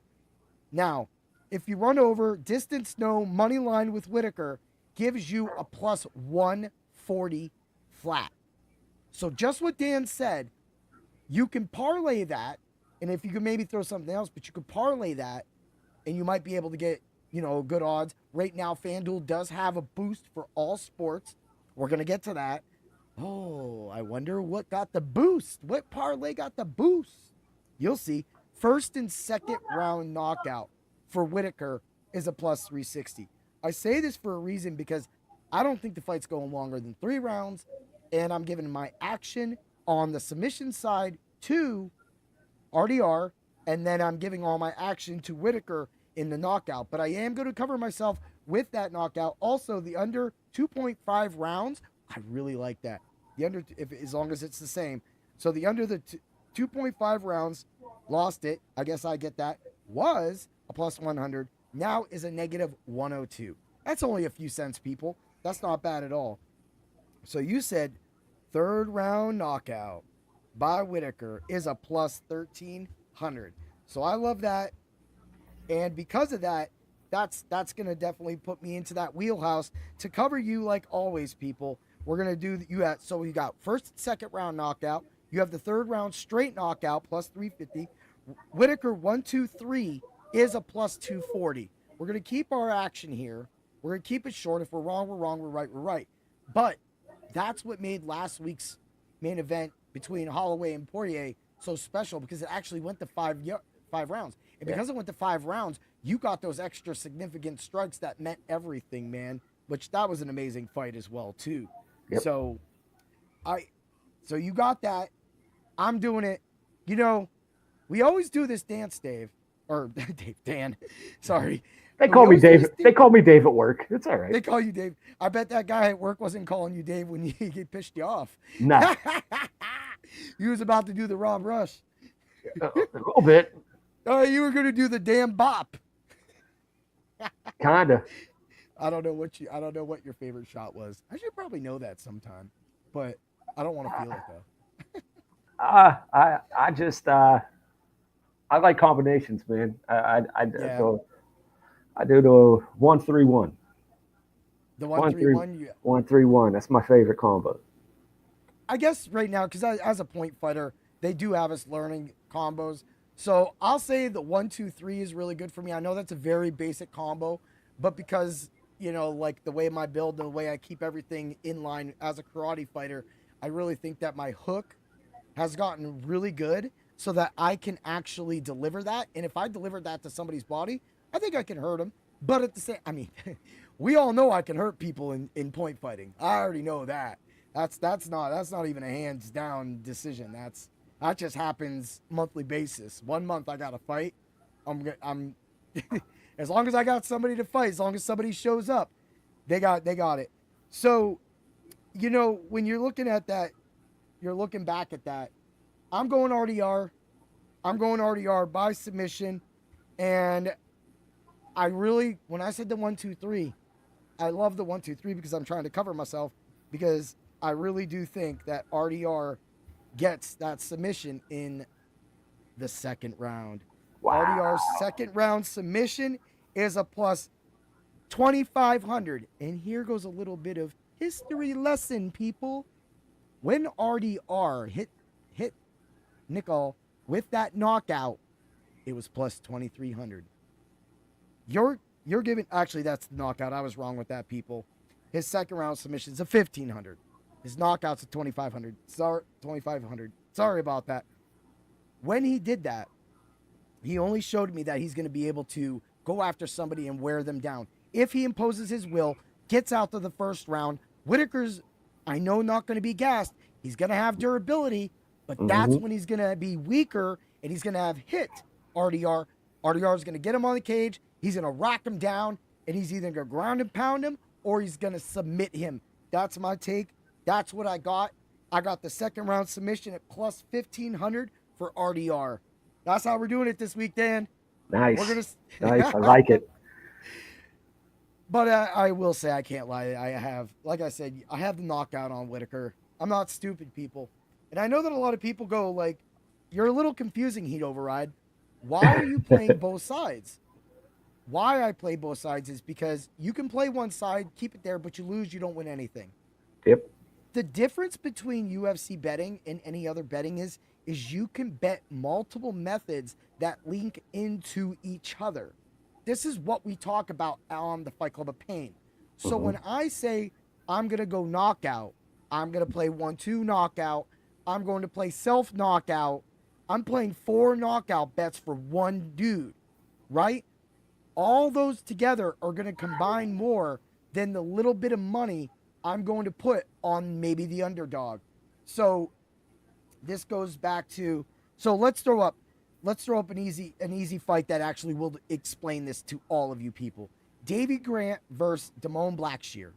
Now, if you run over, distance no, money line with Whittaker gives you a plus 140 flat. So just what Dan said, you can parlay that, and if you could maybe throw something else, but you could parlay that, and you might be able to get, good odds. Right now, FanDuel does have a boost for all sports. We're going to get to that. Oh, I wonder what got the boost. What parlay got the boost? You'll see. first and second round knockout for Whittaker is a plus 360. I say this for a reason because I don't think the fight's going longer than 3 rounds, and I'm giving my action on the submission side to RDR, and then I'm giving all my action to Whittaker in the knockout. But I am going to cover myself with that knockout. Also, the under 2.5 rounds, I really like that. The under, as long as it's the same. So the under the 2.5 rounds, lost it. I guess I get that. Was a plus 100. Now is a negative 102. That's only a few cents, people. That's not bad at all. So you said third round knockout by Whittaker is a plus 1,300. So I love that. And because of that, that's going to definitely put me into that wheelhouse to cover you like always, people. We're going to do so you got first and second round knockout. You have the third round straight knockout plus 350. Whittaker 1, 2, 3 is a plus 240. We're going to keep our action here. We're going to keep it short. If we're wrong, we're wrong. We're right, we're right. But that's what made last week's main event between Holloway and Poirier so special, because it actually went to five rounds. And because it went to 5 rounds, you got those extra significant strikes that meant everything, man. Which that was an amazing fight as well, too. Yep. So you got that. I'm doing it. You know, we always do this dance, Dave. Or Dan. Sorry. They call me Dave. They call me Dave at work. It's all right. They call you Dave. I bet that guy at work wasn't calling you Dave when he pissed you off. No. He was about to do the Rob Rush. A little bit. Oh, you were going to do the damn bop. Kinda. I don't know what your favorite shot was. I should probably know that sometime, but I don't want to feel it though. I just I like combinations, man. I do the 1-3-1. The 1-3-1. 1-3-1. That's my favorite combo. I guess right now, because as a point fighter, they do have us learning combos. So I'll say the 1-2-3 is really good for me. I know that's a very basic combo, but because, you know, like the way my build, the way I keep everything in line as a karate fighter, I really think that my hook has gotten really good so that I can actually deliver that. And if I deliver that to somebody's body, I think I can hurt them. But at the same, I mean, we all know I can hurt people in point fighting. I already know that. That's not even a hands down decision. That just happens monthly basis. 1 month I got to fight. I'm as long as I got somebody to fight, as long as somebody shows up, they got it. So, you know, when you're looking at that, you're looking back at that. I'm going RDR. I'm going RDR by submission. And I really, when I said the 1-2-3, I love the 1-2-3 because I'm trying to cover myself, because I really do think that RDR gets that submission in the second round. Wow. RDR's second round submission is a plus 2,500. And here goes a little bit of history lesson, people. When RDR hit Nickel with that knockout, it was plus 2,300. You're giving, actually that's the knockout. I was wrong with that, people. His second round submission is a 1,500. His knockout's a 2,500. Sorry, 2,500. Sorry about that. When he did that, he only showed me that he's going to be able to go after somebody and wear them down. If he imposes his will, gets out to the first round, Whittaker's, I know, not going to be gassed. He's going to have durability, but that's when he's going to be weaker, and he's going to have hit RDR. RDR is going to get him on the cage. He's going to rock him down, and he's either going to ground and pound him, or he's going to submit him. That's my take. That's what I got. I got the second round submission at plus 1,500 for RDR. That's how we're doing it this week, Dan. Nice. Nice. I like it. But I will say, I can't lie. I have, like I said, I have the knockout on Whittaker. I'm not stupid, people. And I know that a lot of people go like, you're a little confusing, Heat Override. Why are you playing both sides? Why I play both sides is because you can play one side, keep it there, but you lose, you don't win anything. Yep. The difference between UFC betting and any other betting is you can bet multiple methods that link into each other. This is what we talk about on the Fight Club of Pain. So when I say I'm going to go knockout, I'm going to play 1-2 knockout, I'm going to play self knockout, I'm playing 4 knockout bets for one dude, right? All those together are going to combine more than the little bit of money I'm going to put on maybe the underdog. So this goes back to, so let's throw up an easy fight that actually will explain this to all of you people. Davy Grant versus Damone Blackshear.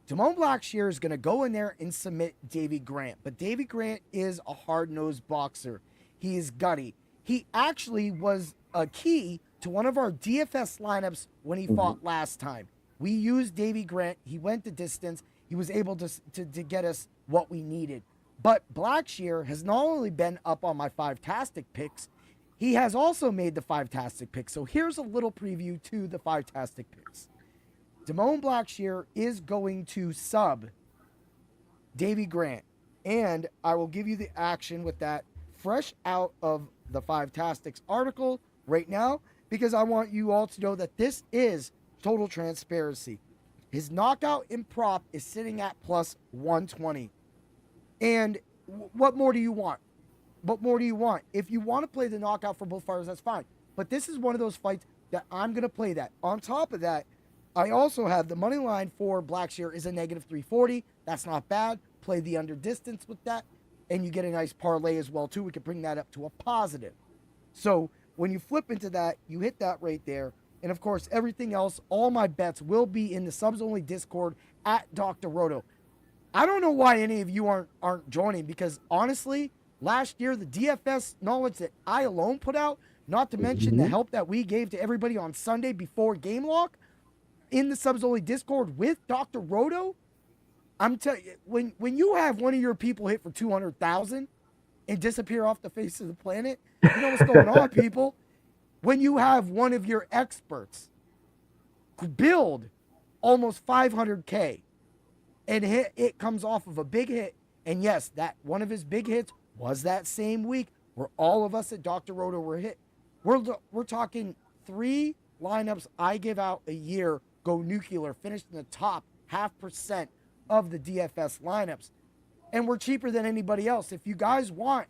Damone Blackshear is going to go in there and submit Davy Grant, but Davy Grant is a hard-nosed boxer. He is gutty. He actually was a key to one of our DFS lineups when he fought last time. We used Davy Grant. He went the distance. He was able to get us what we needed. But Blackshear has not only been up on my 5-tastic picks, he has also made the 5-tastic picks. So here's a little preview to the 5-tastic picks. Damone Blackshear is going to sub Davy Grant. And I will give you the action with that fresh out of the 5-tastics article right now, because I want you all to know that this is total transparency. His knockout in prop is sitting at plus 120. And what more do you want? What more do you want? If you want to play the knockout for both fighters, that's fine. But this is one of those fights that I'm going to play that. On top of that, I also have the money line for Blackshear is a negative 340. That's not bad. Play the under distance with that. And you get a nice parlay as well, too. We can bring that up to a positive. So when you flip into that, you hit that right there. And, of course, everything else, all my bets will be in the subs-only Discord at Dr. Roto. I don't know why any of you aren't joining, because, honestly, last year, the DFS knowledge that I alone put out, not to mention the help that we gave to everybody on Sunday before Game Lock, in the subs-only Discord with Dr. Roto, I'm telling you, when you have one of your people hit for 200,000 and disappear off the face of the planet, you know what's going on, people. When you have one of your experts build almost 500K and it comes off of a big hit, and yes, that one of his big hits was that same week where all of us at Dr. Roto were hit. We're talking 3 lineups I give out a year go nuclear, finished in the top 0.5% of the DFS lineups. And we're cheaper than anybody else. If you guys want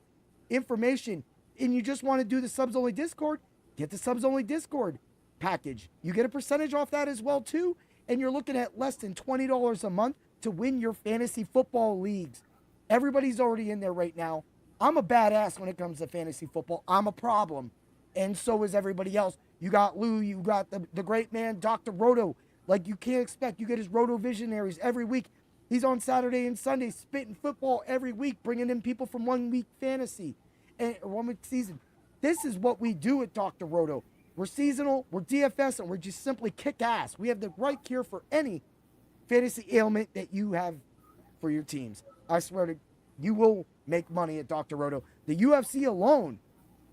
information and you just want to do the subs-only Discord, get the subs-only Discord package. You get a percentage off that as well, too. And you're looking at less than $20 a month to win your fantasy football leagues. Everybody's already in there right now. I'm a badass when it comes to fantasy football. I'm a problem. And so is everybody else. You got Lou, you got the great man, Dr. Roto. Like you can't expect. You get his Roto Visionaries every week. He's on Saturday and Sunday spitting football every week, bringing in people from 1 week fantasy and 1 week season. This is what we do at Dr. Roto. We're seasonal, we're DFS, and we're just simply kick ass. We have the right cure for any fantasy ailment that you have for your teams. I swear to you will make money at Dr. Roto. The UFC alone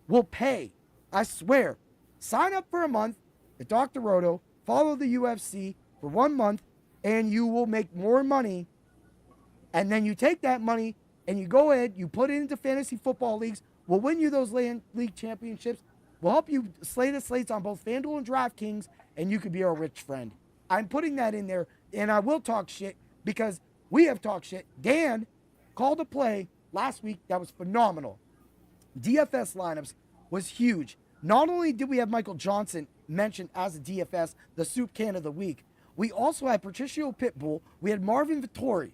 will pay. I swear. Sign up for a month at Dr. Roto. Follow the UFC for 1 month, and you will make more money. And then you take that money and you go ahead, you put it into fantasy football leagues. We'll win you those league championships. We'll help you slay the slates on both FanDuel and DraftKings, and you could be our rich friend. I'm putting that in there, and I will talk shit because we have talked shit. Dan called a play last week that was phenomenal. DFS lineups was huge. Not only did we have Michael Johnson mentioned as a DFS, the soup can of the week, we also had Patricio Pitbull. We had Marvin Vittori.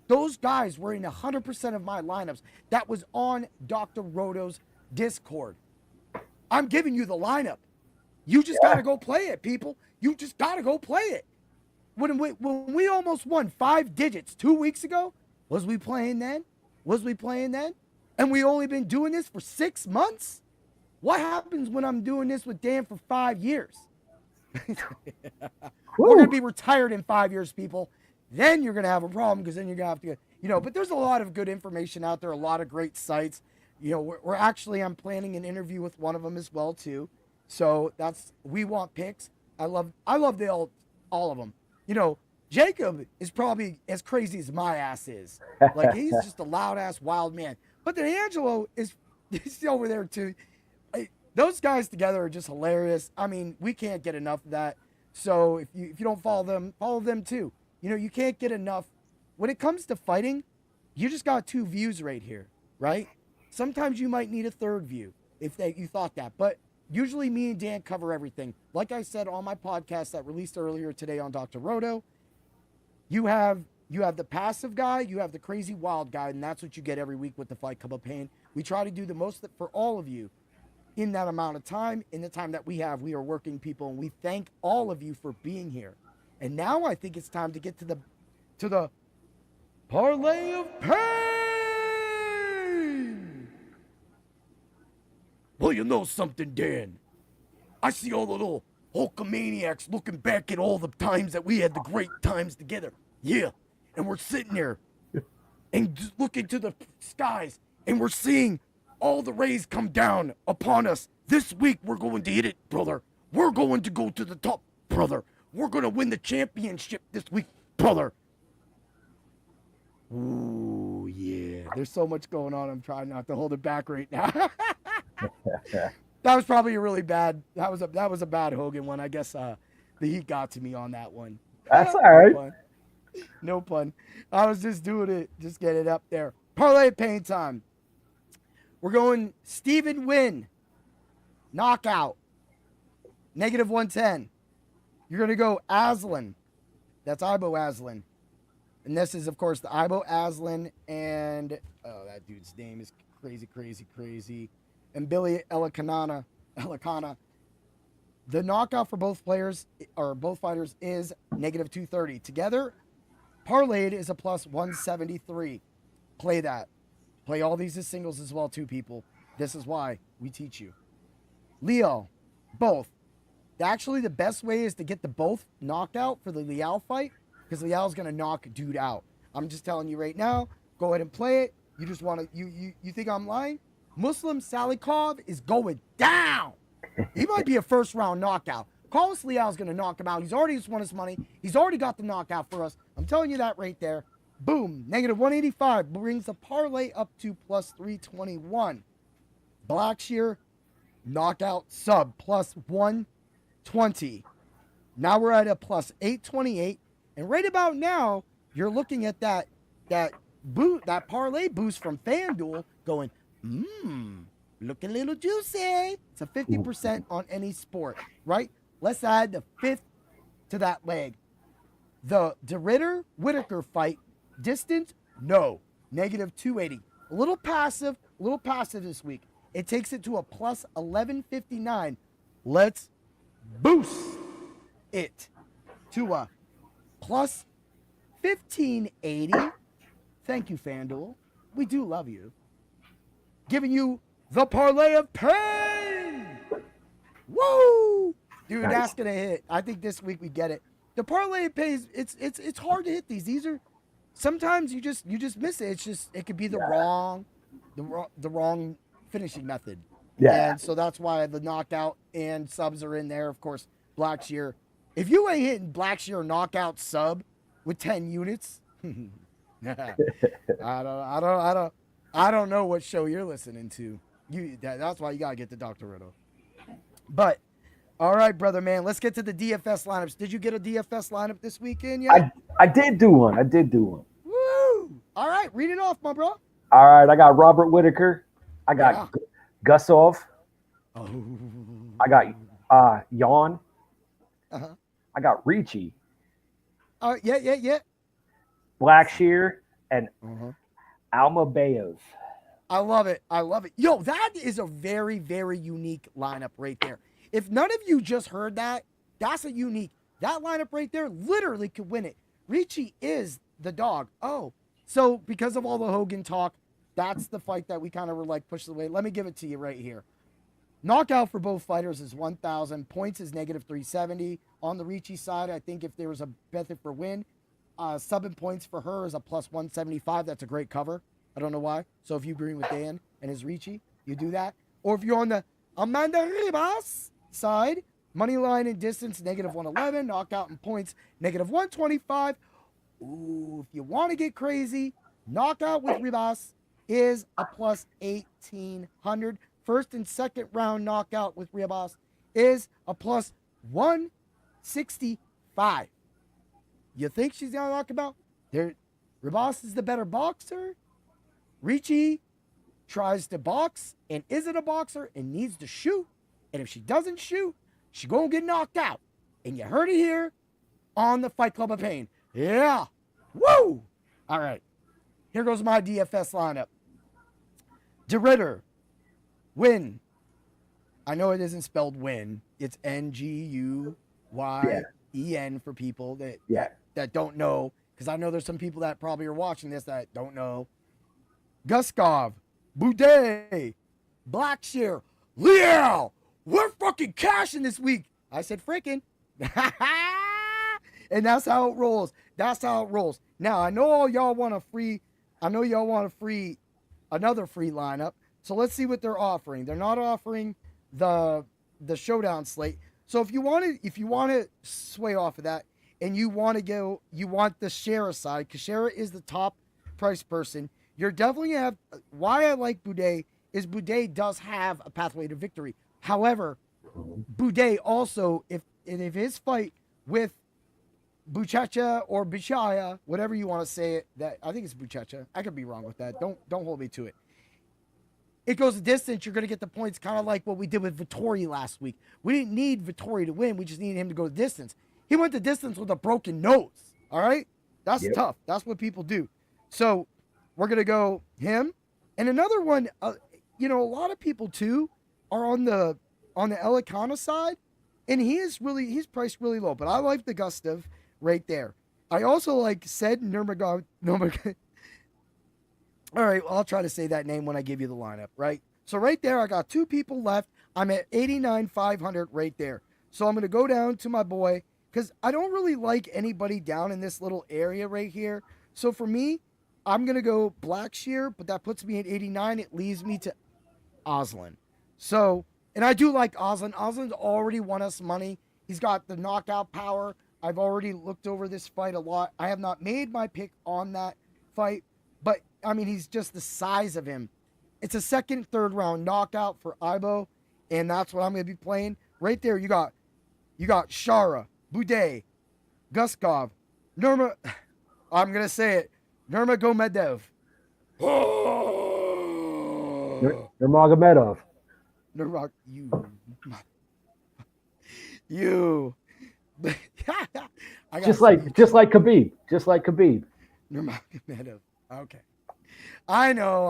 Those guys were in 100% of my lineups. That was on Dr. Roto's Discord. I'm giving you the lineup. You just got to go play it, people. You just got to go play it. When we almost won 5 digits 2 weeks ago, was we playing then? And we only been doing this for 6 months? What happens when I'm doing this with Dan for 5 years? We're going to be retired in 5 years, people. Then you're going to have a problem because then you're going to have to, but there's a lot of good information out there, a lot of great sites. I'm planning an interview with one of them as well, too. So we want picks. I love all of them. Jacob is probably as crazy as my ass is. Like, he's just a loud ass wild man. But then Angelo he's over there too. Those guys together are just hilarious. I mean, we can't get enough of that. So if you don't follow them too. You can't get enough. When it comes to fighting, you just got 2 views right here, right? Sometimes you might need a third view if you thought that. But usually me and Dan cover everything. Like I said on my podcast that released earlier today on Dr. Roto, you have the passive guy, you have the crazy wild guy, and that's what you get every week with the Fight Club of Pain. We try to do the most for all of you in that amount of time. In the time that we have, we are working people, and we thank all of you for being here. And now I think it's time to get to the Parlay of Pain. Well, you know something, Dan? I see all the little Hulkamaniacs looking back at all the times that we had the great times together. Yeah, and we're sitting there and just looking to the skies, and we're seeing all the rays come down upon us. This week, we're going to hit it, brother. We're going to go to the top, brother. We're going to win the championship this week, brother. Ooh, yeah. There's so much going on. I'm trying not to hold it back right now. That was probably a really bad. That was a bad Hogan one. I guess the heat got to me on that one. That's all right. No pun. I was just doing it. Just get it up there. Parlay of Pain time. We're going Steven Wynn. Knockout. -110. You're going to go Aslan. That's Ibo Aslan. And this is, of course, the Ibo Aslan. And, oh, that dude's name is crazy. And Billy Elikana. The knockout for both players, or both fighters, is -230. Together, parlayed is a +173. Play that. Play all these as singles as well, too, people. This is why we teach you. Leo, both. Actually, the best way is to get the both knockout for the Liao fight, because Liao's going to knock dude out. I'm just telling you right now, go ahead and play it. You just want to, you think I'm lying? Muslim Salikov is going down. He might be a first-round knockout. Carlos Liao's going to knock him out. He's already just won his money. He's already got the knockout for us. I'm telling you that right there. Boom. -185 brings the parlay up to +321. Blackshear, knockout sub, +120. Now we're at a +828. And right about now, you're looking at that parlay boost from FanDuel going, look a little juicy. It's a 50% on any sport, right? Let's add the 5th to that leg. The DeRitter-Whittaker fight, distance, no, -280. A little passive this week. It takes it to a +1159. Let's boost it to a +1580. Thank you, FanDuel. We do love you. Giving you the Parlay of Pain. Woo! Dude, Nice. That's gonna hit. I think this week we get it. The Parlay of Pain, it's hard to hit these. These are sometimes you just miss it. It could be the wrong finishing method. Yeah. And so that's why the knockout and subs are in there. Of course, Blackshear. If you ain't hitting Blackshear knockout sub with 10 units, I don't know what show you're listening to. That's why you gotta get the Dr. Roto. But all right, brother, man, let's get to the DFS lineups. Did you get a DFS lineup this weekend yet? I did do one. Woo! All right, read it off, my bro. All right, I got Robert Whittaker. I got Gusov. Oh. I got Jan. Uh-huh. I got Ricci, Yeah. Blackshear, and Almabayev. I love it. Yo, that is a very, very unique lineup right there. If none of you just heard that, that's a unique. That lineup right there literally could win it. Ricci is the dog. Oh, so because of all the Hogan talk, that's the fight that we kind of were like pushed away. Let me give it to you right here. Knockout for both fighters is 1,000. Points is -370. On the Ricci side, I think if there was a method for win, sub and points for her is a +175. That's a great cover. I don't know why. So if you agree with Dan and his Ricci, you do that. Or if you're on the Amanda Ribas side, money line and distance, -111. Knockout and points, -125. Ooh, if you want to get crazy, knockout with Ribas is a +1,800. First and second round knockout with Ribas is a +165. You think she's gonna knock him out? Ribas is the better boxer. Ricci, tries to box and isn't a boxer and needs to shoot. And if she doesn't shoot, she gonna get knocked out. And you heard it here on the Fight Club of Pain. Yeah. Woo! All right. Here goes my DFS lineup. DeRitter. Win. I know it isn't spelled win. It's Nguyen for people that don't know. Because I know there's some people that probably are watching this that don't know. Guskov. Boudet. Blackshear. Liao. We're fucking cashing this week. I said freaking. And that's how it rolls. That's how it rolls. Now, I know y'all want another free lineup. So let's see what they're offering. They're not offering the showdown slate. So if you want to sway off of that and you want the Shara side, because Shara is the top price person, you're definitely going to have, why I like Boudet is Boudet does have a pathway to victory. However, Boudet also, if his fight with Buchecha or Bichaya, whatever you want to say it, that I think it's Buchecha. I could be wrong with that. Don't hold me to it. It goes the distance, you're going to get the points, kind of like what we did with Vettori last week. We didn't need Vettori to win. We just needed him to go the distance. He went the distance with a broken nose. All right? That's tough. That's what people do. So we're going to go him. And another one, a lot of people too are on the Elikana side, and he's priced really low. But I like the Gustav right there. I also like said Nurmagomedov. All right, well, I'll try to say that name when I give you the lineup, right? So right there, I got two people left. I'm at 89,500 right there. So I'm going to go down to my boy because I don't really like anybody down in this little area right here. So for me, I'm going to go Blackshear, but that puts me at 89. It leaves me to Oslin. So, and I do like Oslin. Oslin's already won us money. He's got the knockout power. I've already looked over this fight a lot. I have not made my pick on that fight, but I mean, he's just the size of him. It's a second, third round knockout for Ibo, and that's what I'm going to be playing. Right there, you got Shara, Boudet, Guskov, I'm going to say it, Nurmagomedov. Nurmagomedov. You. Just like Khabib. Nurmagomedov. Okay. I know.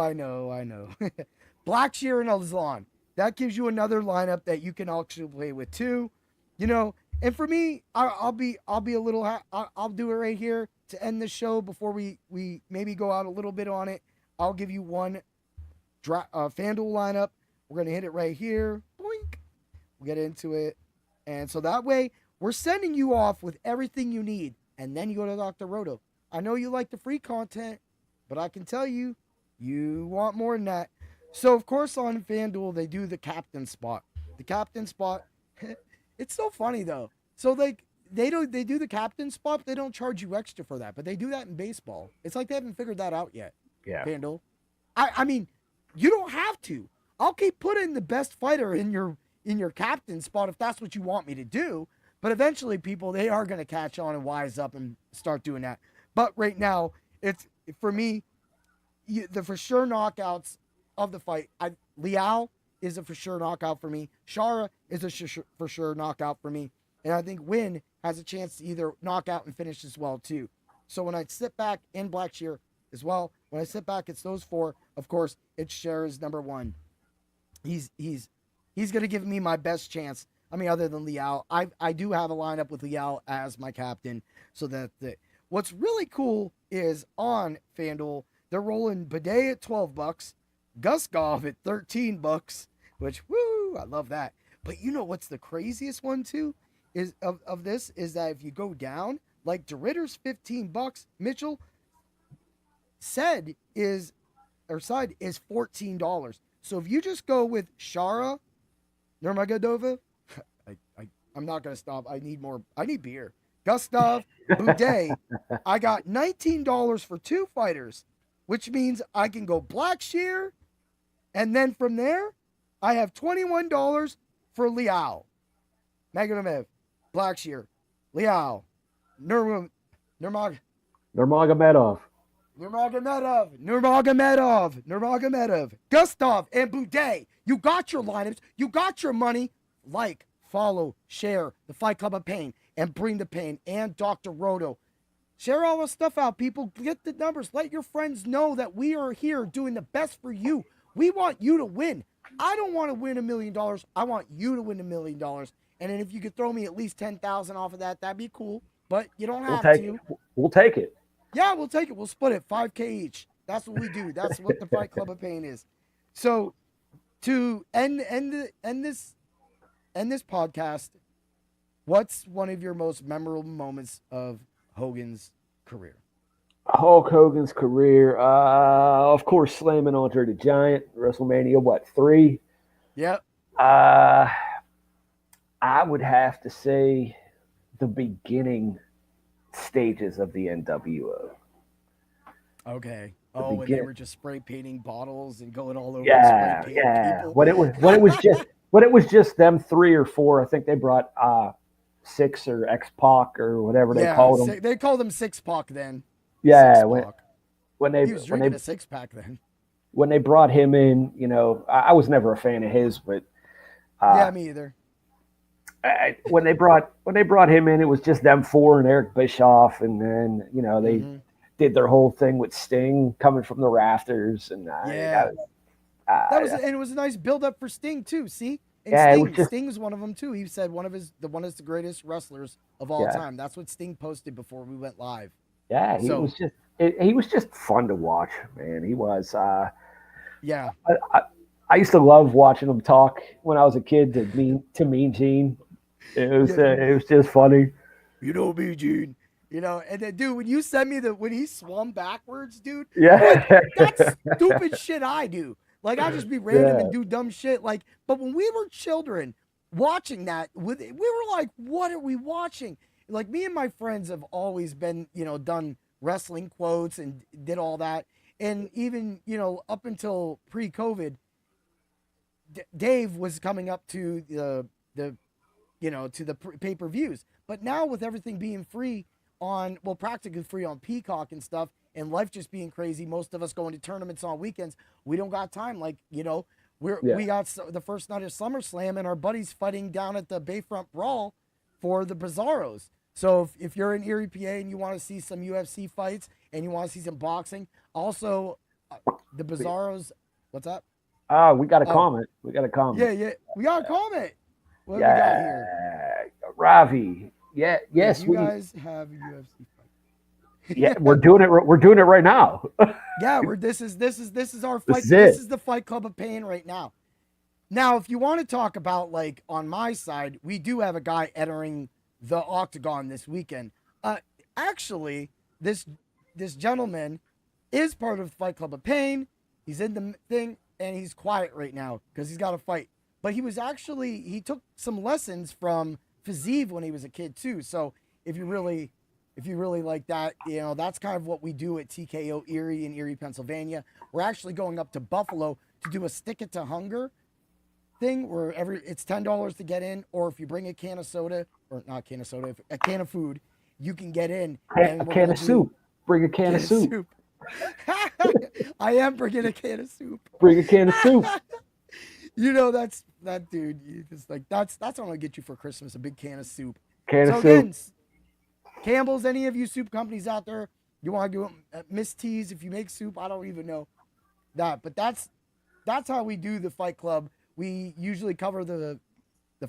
Blackshear and Azlan. That gives you another lineup that you can actually play with too. And for me, I'll be a little. I'll do it right here to end the show before we maybe go out a little bit on it. I'll give you one FanDuel lineup. We're gonna hit it right here. Boink. We'll get into it, and so that way we're sending you off with everything you need, and then you go to Dr. Roto. I know you like the free content, but I can tell you, you want more than that. So, of course, on FanDuel, they do the captain spot. The captain spot, it's so funny, though. So, they do the captain spot, but they don't charge you extra for that. But they do that in baseball. It's like they haven't figured that out yet. Yeah. FanDuel. I mean, you don't have to. I'll keep putting the best fighter in your captain spot if that's what you want me to do. But eventually, people, they are going to catch on and wise up and start doing that. But right now, it's, for me, the for sure knockouts of the fight. Liao is a for sure knockout for me. Shara is a for sure knockout for me. And I think Win has a chance to either knock out and finish as well, too. So when I sit back in Blackshear as well, when I sit back, it's those four. Of course, it's Shara's number one. He's going to give me my best chance. I mean, other than Liao. I do have a lineup with Liao as my captain. So what's really cool is on FanDuel, they're rolling Bidet at $12, Guskov at $13, which, woo, I love that. But you know what's the craziest one, too, is of this, is that if you go down, like DeRitter's $15, Mitchell side is $14. So if you just go with Shara, Nurmagomedov, I'm not going to stop. I need beer. Gustav, Boudet, I got $19 for two fighters, which means I can go Blackshear, and then from there, I have $21 for Liao. Magomedov, Blackshear, Liao, Nurmagomedov. Nurmagomedov, Gustav, and Boudet. You got your lineups. You got your money. Like, follow, share the Fight Club of Pain and Bring the Pain and Dr. Roto. Share all the stuff out, people. Get the numbers. Let your friends know that we are here doing the best for you. We want you to win. I don't want to win $1 million. I want you to win $1 million. And then if you could throw me at least 10,000 off of that, that'd be cool. But you don't have to. We'll take it. Yeah, we'll take it. We'll split it 5K each. That's what we do. That's what the Fight Club of Pain is. So to end this podcast, what's one of your most memorable moments of Hogan's career? Hulk Hogan's career, of course, slamming Andre the Giant, WrestleMania, 3? Yep. I would have to say the beginning stages of the NWO. Okay. Oh, when they were just spray painting bottles and going all over. Yeah. People. When it was just them 3 or 4. I think they brought Six or X-Pac or whatever they called them. They called him Six-Pac then. Yeah, when he was drinking a 6-pack then. When they brought him in, I was never a fan of his, but yeah, me either. When they brought him in, it was just them 4 and Eric Bischoff, and then they did their whole thing with Sting coming from the rafters, and and it was a nice build up for Sting too. See, and Sting was one of them too. He said one of the greatest wrestlers of all time. That's what Sting posted before we went live. Yeah, he was just fun to watch, man. He was. Yeah. I used to love watching him talk when I was a kid to Mean Gene. It was just funny. Mean Gene. And then, dude, when you sent me when he swung backwards, dude. Yeah. That's stupid shit I do. Like, I just be random and do dumb shit. Like, but when we were children watching that, we were like, what are we watching? Like, me and my friends have always been, done wrestling quotes and did all that. And even, up until pre-COVID, Dave was coming up to the pay-per-views. But now with everything being free practically free on Peacock and stuff, and life just being crazy, most of us going to tournaments on weekends, we don't got time. Like, we got the first night of SummerSlam, and our buddies fighting down at the Bayfront Brawl for the Bizarros. So if you're in Erie, PA, and you want to see some UFC fights and you want to see some boxing, also the Bizarros. What's up? Oh, we got a comment. We got a comment. Yeah. We got a comment. What do we got here? Ravi. Yeah. Yes. You guys have a UFC fight. Yeah, we're doing it. We're doing it right now. Yeah, this is our fight. This is the Fight Club of Pain right now. Now, if you want to talk about, like, on my side, we do have a guy entering the Octagon this weekend. Actually, this gentleman is part of the Fight Club of Pain. He's in the thing, and he's quiet right now because he's got to fight. But he took some lessons from Fazeev when he was a kid too. So if you really like that, that's kind of what we do at TKO Erie in Erie, Pennsylvania. We're actually going up to Buffalo to do a Stick It to Hunger thing where it's $10 to get in, or if you bring a can of soda, or not can of soda, a can of food, you can get in. A can of soup. Bring a can of soup. I am bringing a can of soup. Bring a can of soup. That's that dude. You just like that's what I'm gonna get you for Christmas, a big can of soup. Again, Campbell's, any of you soup companies out there, you want to do Miss T's if you make soup? I don't even know that, but that's how we do the Fight Club. We usually cover the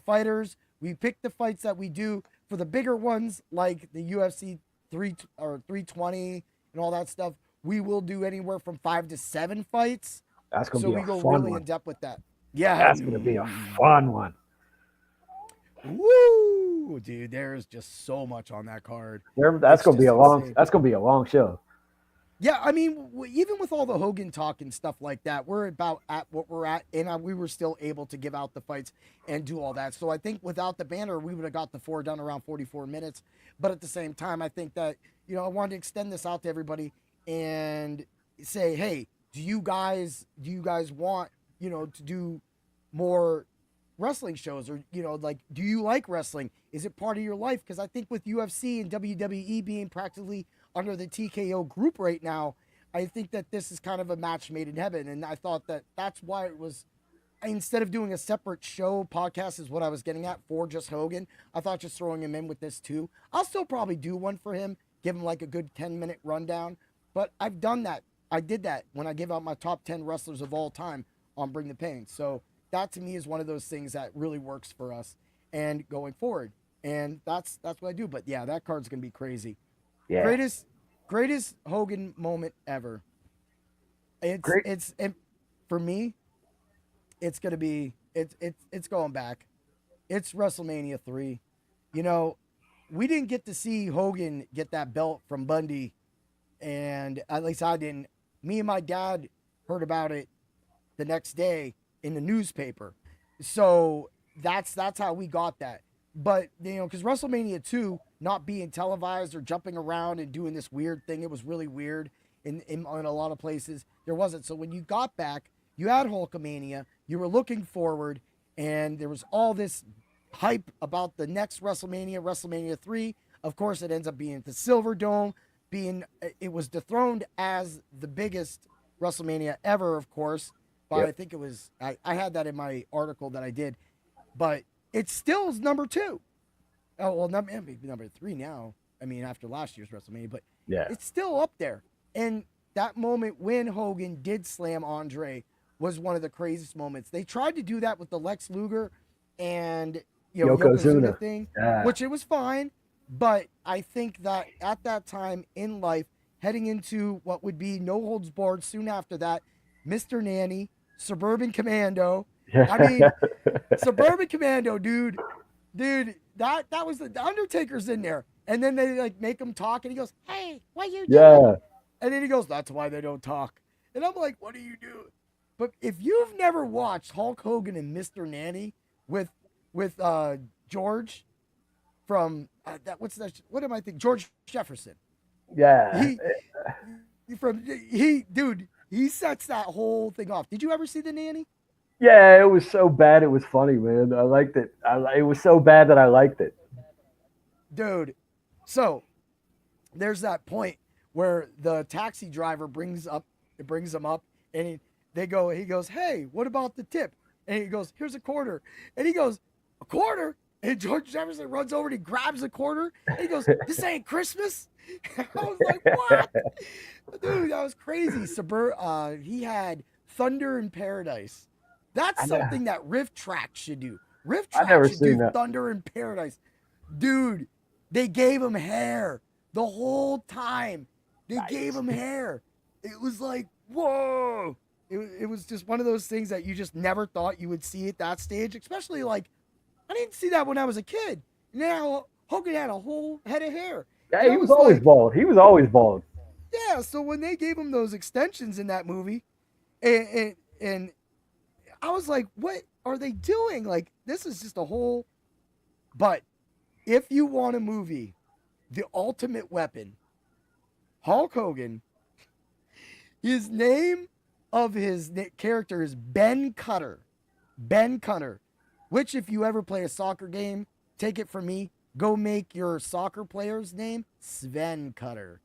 fighters. We pick the fights that we do for the bigger ones, like the UFC 320 and all that stuff. We will do anywhere from 5 to 7 fights. That's gonna be a fun one. So we go really in depth with that. Yeah, that's gonna be a fun one. Woo, dude! There's just so much on that card. That's gonna be a long show. Yeah, I mean, even with all the Hogan talk and stuff like that, we're about at what we're at, and we were still able to give out the fights and do all that. So I think without the banner, we would have got the 4 done around 44 minutes. But at the same time, I think that I wanted to extend this out to everybody and say, hey, do you guys want to do more wrestling shows, or do you like wrestling? Is it part of your life? Because I think with UFC and WWE being practically under the TKO group right now, I think that this is kind of a match made in heaven. And I thought that that's why it was, instead of doing a separate show podcast is what I was getting at for just Hogan. I thought just throwing him in with this too. I'll still probably do one for him, give him like a good 10-minute rundown. But I've done that. I did that when I gave out my top 10 wrestlers of all time on Bring the Pain. So that to me is one of those things that really works for us and going forward. And that's what I do. But yeah, that card's going to be crazy. Yeah. Greatest Hogan moment ever. It's for me, it's going to be, it's going back. It's WrestleMania 3. You know, we didn't get to see Hogan get that belt from Bundy. And at least I didn't. Me and my dad heard about it the next day in the newspaper. So that's how we got that. But, you know, because WrestleMania 2 not being televised or jumping around and doing this weird thing, it was really weird in a lot of places. There wasn't. So when you got back, you had Hulkamania, you were looking forward, and there was all this hype about the next WrestleMania, WrestleMania 3. Of course, it ends up being the Silver Dome. It was dethroned as the biggest WrestleMania ever, of course. But yep. I think it was, I had that in my article that I did. But it still is number 2. Oh, well, number 3 now. I mean, after last year's WrestleMania. But yeah, it's still up there. And that moment when Hogan did slam Andre was one of the craziest moments. They tried to do that with the Lex Luger and Yokozuna thing, which it was fine. But I think that at that time in life, heading into what would be No Holds Barred soon after that, Mr. Nanny, Suburban Commando. I mean, Suburban Commando, dude, that was the Undertaker's in there. And then they like make him talk and he goes, "Hey, what you doing?" Yeah. And then he goes, "That's why they don't talk." And I'm like, "What are you doing?" But if you've never watched Hulk Hogan and Mr. Nanny with George from what am I thinking? George Jefferson. Yeah. He sets that whole thing off. Did you ever see The Nanny? Yeah, it was so bad it was funny, man. I liked it. It was so bad that I liked it. Dude, so there's that point where the taxi driver brings him up and he goes, "Hey, what about the tip?" And he goes, "Here's a quarter." And he goes, "A quarter?" And George Jefferson runs over and he grabs a quarter. And he goes, "This ain't Christmas?" I was like, "What?" Dude, that was crazy. He had Thunder in Paradise. That's something that Riff Track should do. Riff Track should do Thunder in Paradise. Dude, they gave him hair the whole time. They gave him hair. It was like, whoa. It was just one of those things that you just never thought you would see at that stage, especially like, I didn't see that when I was a kid. Now, Hogan had a whole head of hair. Yeah, he was always bald. He was always bald. Yeah, so when they gave him those extensions in that movie, and I was like, what are they doing? Like, this is just a whole... But if you want a movie, The Ultimate Weapon, Hulk Hogan, his name of his character is Ben Cutter. Ben Cutter. Which, if you ever play a soccer game, take it from me, go make your soccer player's name Sven Cutter.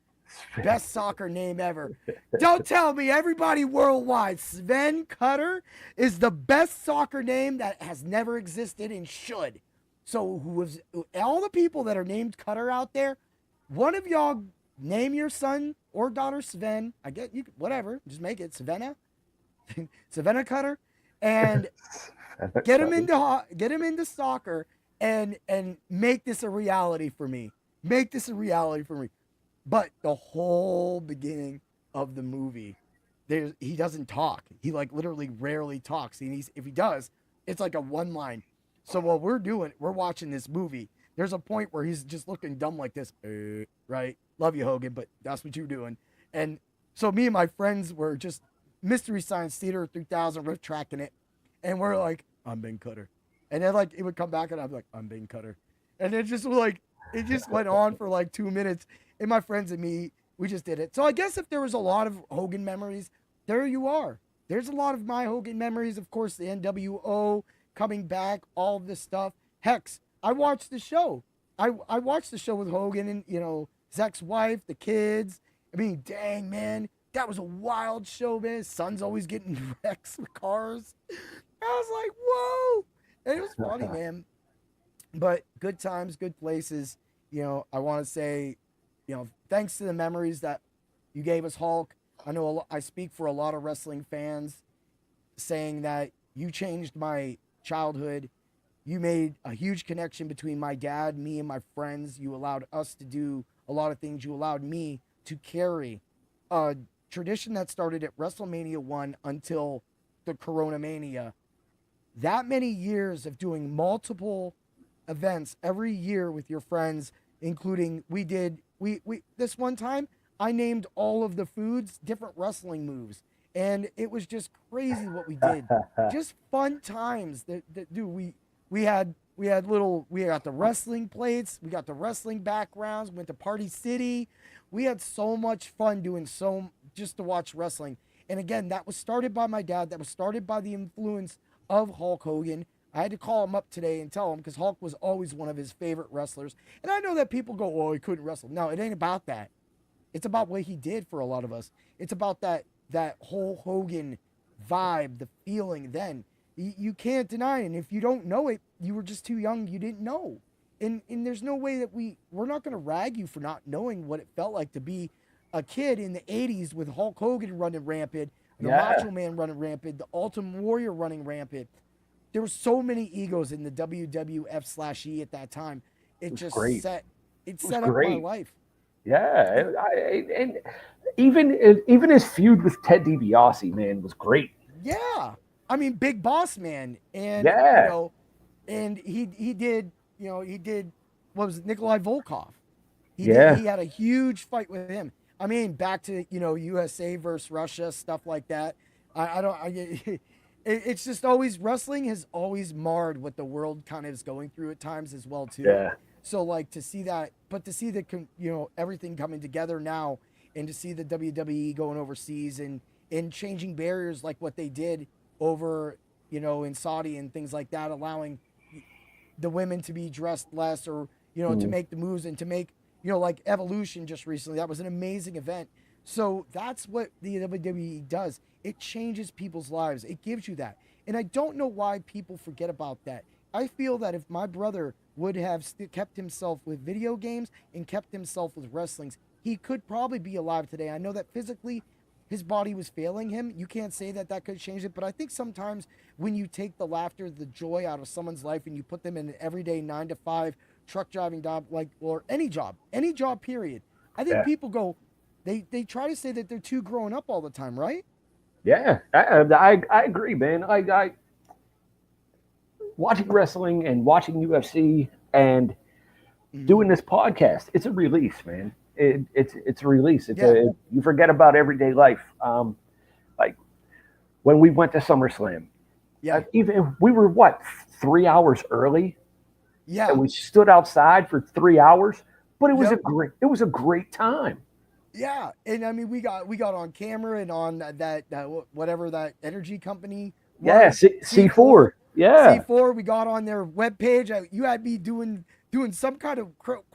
Best soccer name ever. Don't tell me everybody worldwide. Sven Cutter is the best soccer name that has never existed and should. So all the people that are named Cutter out there, one of y'all name your son or daughter Sven. I get you, whatever. Just make it Svenna. Svenna Cutter. And get him into soccer and make this a reality for me. Make this a reality for me. But the whole beginning of the movie, he doesn't talk. He like literally rarely talks. And if he does, it's like a one line. So what we're watching this movie. There's a point where he's just looking dumb like this, right? Love you, Hogan, but that's what you're doing. And so me and my friends were just Mystery Science Theater 3000 riff tracking it. And we're like, "I'm Ben Cutter." And then like it would come back and I'd be like, "I'm Ben Cutter." And it just went on for like 2 minutes. And my friends and me, we just did it. So I guess if there was a lot of Hogan memories, there you are. There's a lot of my Hogan memories. Of course, the NWO coming back, all of this stuff. Hex, I watched the show. I watched the show with Hogan and, Zek's wife, the kids. I mean, dang, man. That was a wild show, man. His son's always getting wrecks with cars. I was like, whoa. And it was funny, man. But good times, good places. You know, I want to say, you know, thanks to the memories that you gave us, Hulk. I know I speak for a lot of wrestling fans saying that you changed my childhood. You made a huge connection between my dad, me, and my friends. You allowed us to do a lot of things. You allowed me to carry a tradition that started at WrestleMania 1 until the Corona Mania. That many years of doing multiple events every year with your friends, including we this one time I named all of the foods different wrestling moves, and it was just crazy what we did. Just fun times. Dude, we got the wrestling plates, we got the wrestling backgrounds, went to Party City. We had so much fun doing just to watch wrestling. And again, that was started by my dad. That was started by the influence of Hulk Hogan. I had to call him up today and tell him, because Hulk was always one of his favorite wrestlers. And I know that people go, oh, he couldn't wrestle. No, it ain't about that. It's about what he did for a lot of us. It's about that whole Hogan vibe, the feeling then. You can't deny it. And if you don't know it, you were just too young, you didn't know. And there's no way that we're not going to rag you for not knowing what it felt like to be a kid in the 80s with Hulk Hogan running rampant, the Macho Man running rampant, the Ultimate Warrior running rampant. There were so many egos in the WWF/E at that time. It just great. set up my life. Yeah, and even his feud with Ted DiBiase, man, was great. Yeah, I mean, Big Boss Man, and Yeah. you know, and he did what was it, Nikolai Volkov. He had a huge fight with him. I mean, back to USA versus Russia, stuff like that. It's just always, wrestling has always marred what the world kind of is going through at times as well too. Yeah. So like to see that, but to see the everything coming together now, and to see the WWE going overseas and changing barriers like what they did over in Saudi and things like that, allowing the women to be dressed less, or to make the moves, and to make like Evolution just recently. That was an amazing event. So that's what the WWE does. It changes people's lives. It gives you that. And I don't know why people forget about that. I feel that if my brother would have kept himself with video games and kept himself with wrestlings, he could probably be alive today. I know that physically his body was failing him. You can't say that could change it. But I think sometimes when you take the laughter, the joy out of someone's life, and you put them in an everyday 9-to-5 truck driving job, or any job period, I think people go, they try to say that they're too grown up all the time, right? Yeah, I agree, man. I watching wrestling and watching UFC and doing this podcast, it's a release, man. It's a release. You forget about everyday life. Like when we went to SummerSlam, even we were 3 hours early. Yeah, and we stood outside for 3 hours, but it was a great time. Yeah, and I mean we got on camera and on that whatever that energy company was. Yeah, C4. Yeah, C4. We got on their webpage. You had me doing some kind of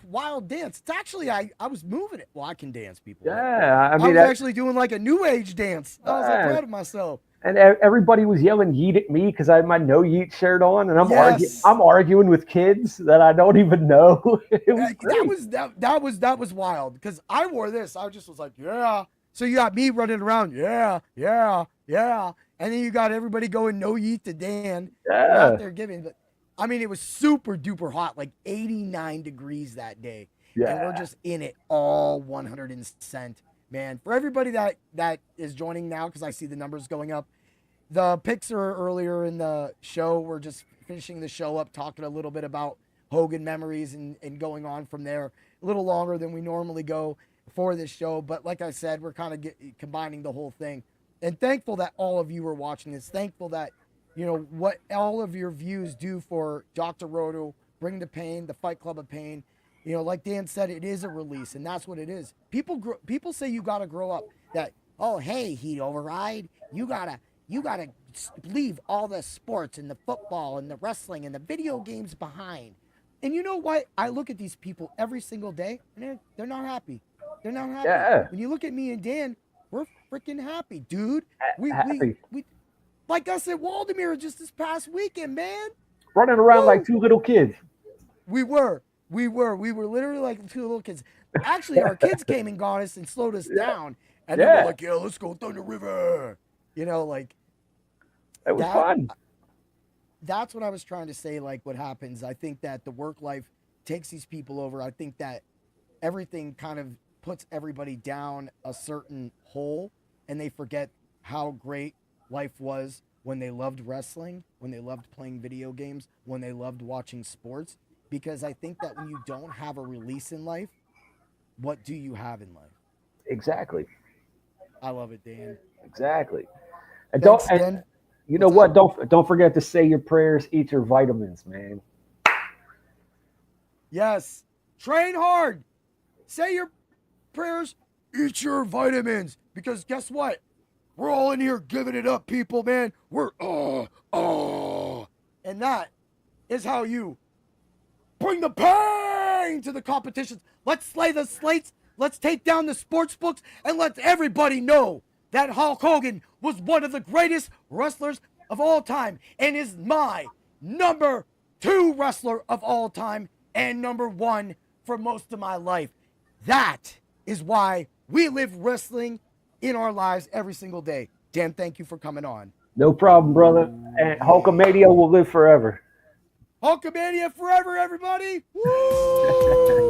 wild dance. It's actually I was moving it. Well, I can dance, people. Yeah, I was actually doing like a new age dance. I was proud of myself. And everybody was yelling "yeet" at me because I had my no yeet shirt on, and I'm arguing with kids that I don't even know. It was great. That was wild, because I wore this. I just was like, yeah. So you got me running around, yeah, and then you got everybody going no yeet to Dan. Yeah, out there giving. But I mean, it was super duper hot, like 89 degrees that day. Yeah, and we're just in it all 100%. Man, for everybody that is joining now, because I see the numbers going up, the picks are earlier in the show. We're just finishing the show up, talking a little bit about Hogan memories and going on from there. A little longer than we normally go for this show, but like I said, we're kind of combining the whole thing. And thankful that all of you are watching this. Thankful that, what all of your views do for Dr. Roto, Bring the Pain, the Fight Club of Pain. Like Dan said, it is a release, and that's what it is. People say you got to grow up. That, oh, hey, Heat Override, you gotta leave all the sports and the football and the wrestling and the video games behind. And you know what? I look at these people every single day, and they're not happy. They're not happy. Yeah. When you look at me and Dan, we're freaking happy, dude. We like us at Waldemere just this past weekend, man. Running around like two little kids. We were literally like two little kids. Actually, our kids came and got us and slowed us down. And they were like, yeah, let's go Thunder River. You know, like. It was fun. That's what I was trying to say, like what happens. I think that the work life takes these people over. I think that everything kind of puts everybody down a certain hole, and they forget how great life was when they loved wrestling, when they loved playing video games, when they loved watching sports. Because I think that when you don't have a release in life, what do you have in life? Exactly. I love it, Dan. Exactly. And Thanks, don't. Dan. You know what? Don't forget to say your prayers, eat your vitamins, man. Yes. Train hard. Say your prayers, eat your vitamins. Because guess what? We're all in here giving it up, people, man. We're and that is how you bring the pain to the competitions. Let's slay the slates. Let's take down the sports books and let everybody know that Hulk Hogan was one of the greatest wrestlers of all time and is my number 2 wrestler of all time and number 1 for most of my life. That is why we live wrestling in our lives every single day. Dan, thank you for coming on. No problem, brother. And Hulkamania will live forever. Hulkamania forever, everybody! Woo!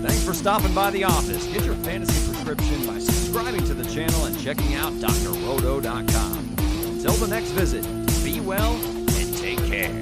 Thanks for stopping by the office. Get your fantasy prescription by subscribing to the channel and checking out drrodo.com. Until the next visit, be well and take care.